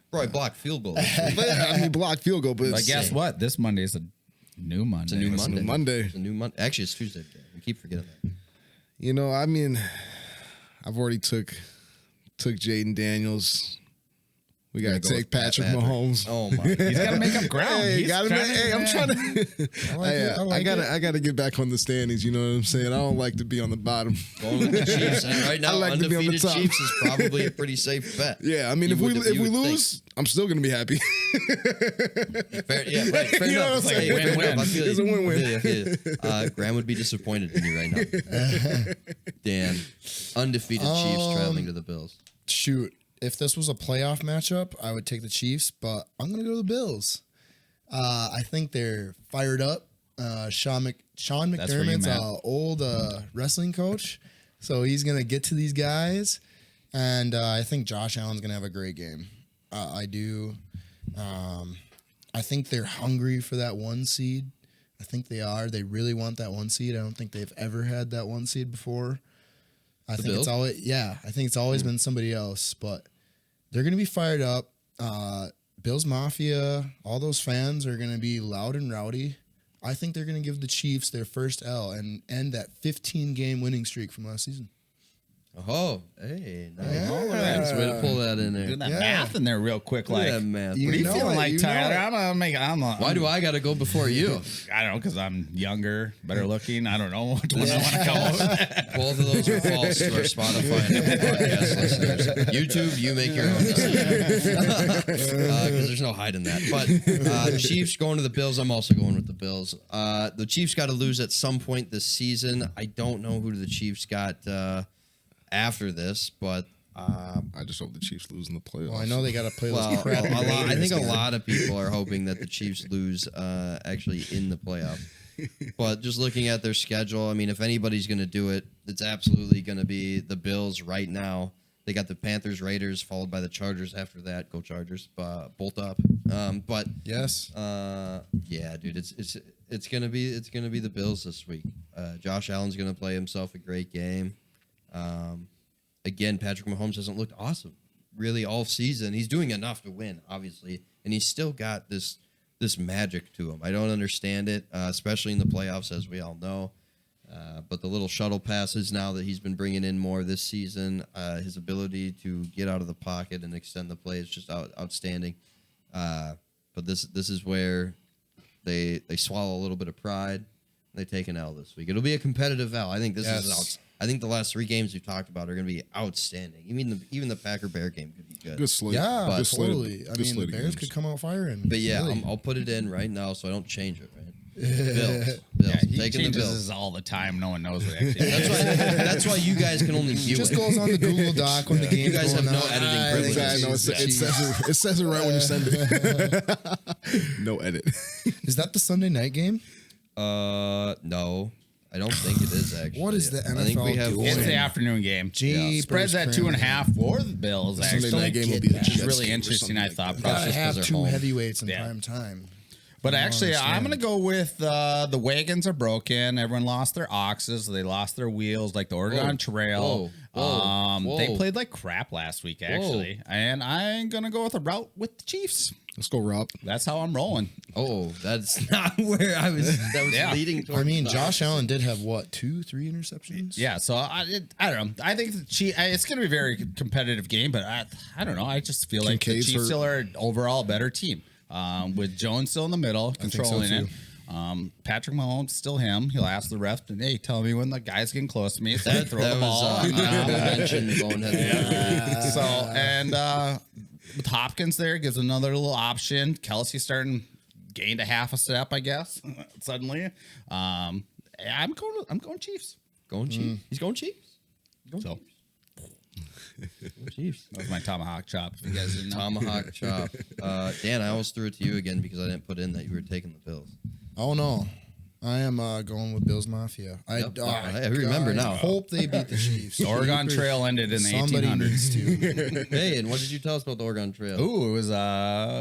Probably block field goal. I mean, block field goal, but But guess what? This Monday is a new Monday. It's a new Monday. Monday. It's a new Monday. Actually, it's Tuesday today. We keep forgetting that. I mean, I've already took Jaden Daniels. We got to take Patrick Mahomes. Oh my! He's got to make up ground. Hey, I'm trying to. I gotta get back on the standings. You know what I'm saying? I don't like to be on the bottom. Going with the Chiefs, and right now, like to be on the undefeated top. Chiefs is probably a pretty safe bet. Yeah, I mean, if we lose, I'm still gonna be happy. Fair, yeah, right. Fair You know enough. what I'm saying? Win-win. It's a win-win. Graham would be disappointed in you right now. Dan, undefeated Chiefs traveling to the Bills. Shoot, if this was a playoff matchup, I would take the Chiefs, but I'm gonna go to the Bills. I think they're fired up. Sean McDermott's an old wrestling coach, so he's gonna get to these guys, and I think Josh Allen's gonna have a great game. I do. I think they're hungry for that 1 seed. I think they are. They really want that 1 seed. I don't think they've ever had that 1 seed before. I think it's always been somebody else, but they're going to be fired up. Bills Mafia, all those fans are going to be loud and rowdy. I think they're going to give the Chiefs their first L and end that 15-game winning streak from last season. Oh, hey, nice. Nice way to pull that in there. Doing that math in there real quick. Look Like, at that math. what are you feeling like, Tyler? Why do I got to go before you? I don't know, because I'm younger, better looking. I don't know what one I want to come up with. Both of those are false to our Spotify and Apple Podcast listeners. YouTube, you make your own decision. Because there's no hiding that. But Chiefs going to the Bills. I'm also going with the Bills. The Chiefs got to lose at some point this season. I don't know who the Chiefs got after this, but I just hope the Chiefs lose in the playoffs. Well, I know they got to play those crap. I think a lot of people are hoping that the Chiefs lose actually in the playoff. But just looking at their schedule, I mean, if anybody's going to do it, it's absolutely going to be the Bills right now. They got the Panthers, Raiders, followed by the Chargers after that. Go Chargers, bolt up. But yes, yeah, dude, it's gonna be the Bills this week. Josh Allen's gonna play himself a great game. Again, Patrick Mahomes hasn't looked awesome really all season. He's doing enough to win, obviously, and he's still got this magic to him. I don't understand it, especially in the playoffs, as we all know. But the little shuttle passes now that he's been bringing in more this season, his ability to get out of the pocket and extend the play is just outstanding. But this is where they swallow a little bit of pride. They take an L this week. It'll be a competitive L. I think this is I think the last 3 games we've talked about are going to be outstanding. Even the Packer-Bear game could be good. Good slate. Yeah, Good totally. slate. I mean, the Bears could come out firing. But yeah, really. I'll put it in right now so I don't change it, man. Bills. He Taking the changes Bills. this all the time. No one knows what actually. That's why you guys can only view Just it. goes on the Google Doc when the game's You guys have going no on. editing privileges. I know it says it right when you send it. No edit. Is that the Sunday night game? No. I don't think it is actually. What is the I think we NFL have doing? It's the afternoon game. Jeepers Spreads at creepers. 2.5 for the Bills. Sunday Actually, night game will be the which is Jets really game or interesting. something I like thought. that. Gotta just 'cause have they're 2 home. heavyweights in Yeah. prime time. But I don't actually, I'm understand. going to go with the wagons are broken. Everyone lost their oxes. They lost their wheels, like the Oregon Trail. Whoa. They played like crap last week, actually. And I'm going to go with a route with the Chiefs. Let's go, Rob. That's how I'm rolling. Oh, that's not where I was. That was Yeah. leading towards. I mean, Josh Allen did have what, 2-3 interceptions? Yeah, so I don't know. I think the Chiefs, it's going to be a very competitive game, but I don't know. I just feel like the Kincaid's Chiefs hurt. still are overall a better team. With Jones still in the middle, controlling so, it. Patrick Mahomes still him. He'll ask the ref, and hey, tell me when the guy's getting close to me. So I throw the ball. honorable mention. Bonehead. So and with Hopkins there gives another little option. Kelsey starting gained a half a step, I guess. Suddenly, I'm going Chiefs. Going Chiefs. He's going Chiefs. So Chiefs. that was my tomahawk chop. If you guys didn't know. Tomahawk chop. Dan, I almost threw it to you again because I didn't put in that you were taking the Bills. Oh, no. I am going with Bills Mafia. I remember now. hope they beat the Chiefs. The Oregon Trail ended in the Somebody 1800s. needs to. Hey, and what did you tell us about the Oregon Trail? Ooh, it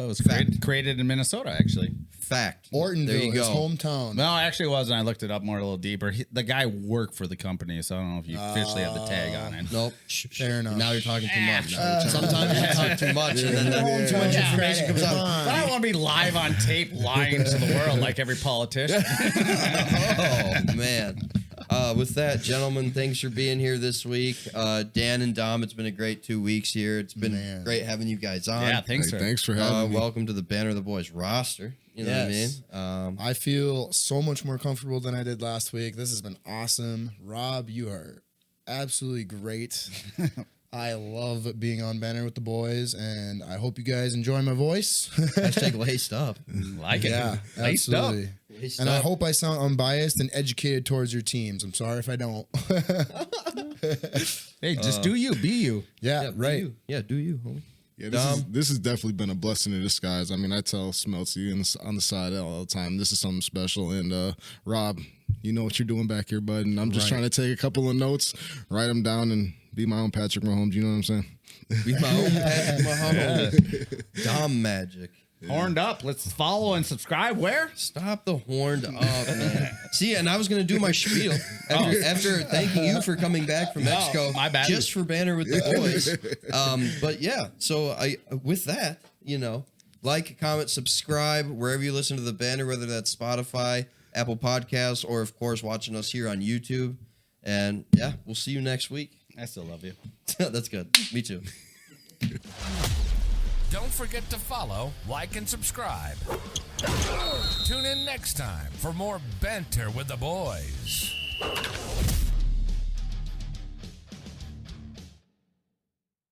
was created in Minnesota, actually. Fact. Ortonville, There you his go. hometown. No, actually it wasn't. I looked it up more a little deeper. The guy worked for the company, so I don't know if you officially have the tag on it. Nope. Fair enough. Now you're talking too much. Sometimes you talk too much, and then too much information comes out. But I don't want to be live on tape lying to the world like every politician. Oh man. With that, gentlemen, thanks for being here this week. Dan and Dom, it's been a great 2 weeks here. It's been great having you guys on. Yeah, thanks for having me. Welcome to the Banter of the Boys roster. You know what I mean? I feel so much more comfortable than I did last week. This has been awesome. Rob, you are absolutely great. I love being on Banter with the boys, and I hope you guys enjoy my voice. Hashtag laced up. Like it. Yeah, Laced absolutely. up. Laced And I up. hope I sound unbiased and educated towards your teams. I'm sorry if I don't. Hey, just do you. Be you. Yeah, right. Do you. Yeah, do you, homie. Yeah, this has definitely been a blessing in disguise. I mean, I tell Smeltzy on the side all the time, this is something special. And Rob, you know what you're doing back here, bud. And I'm just trying to take a couple of notes, write them down, and be my own Patrick Mahomes. You know what I'm saying? Be my own Patrick Mahomes. Dom magic. Horned up. Let's follow and subscribe. Where? Stop the horned up, man. See, and I was going to do my spiel after thanking you for coming back from Mexico. My bad. Just for Banter with the boys. But yeah, so with that, like, comment, subscribe wherever you listen to the Banter, whether that's Spotify, Apple Podcasts, or of course watching us here on YouTube. And yeah, we'll see you next week. I still love you. That's good. Me too. Don't forget to follow, like, and subscribe. Tune in next time for more Banter with the Boys.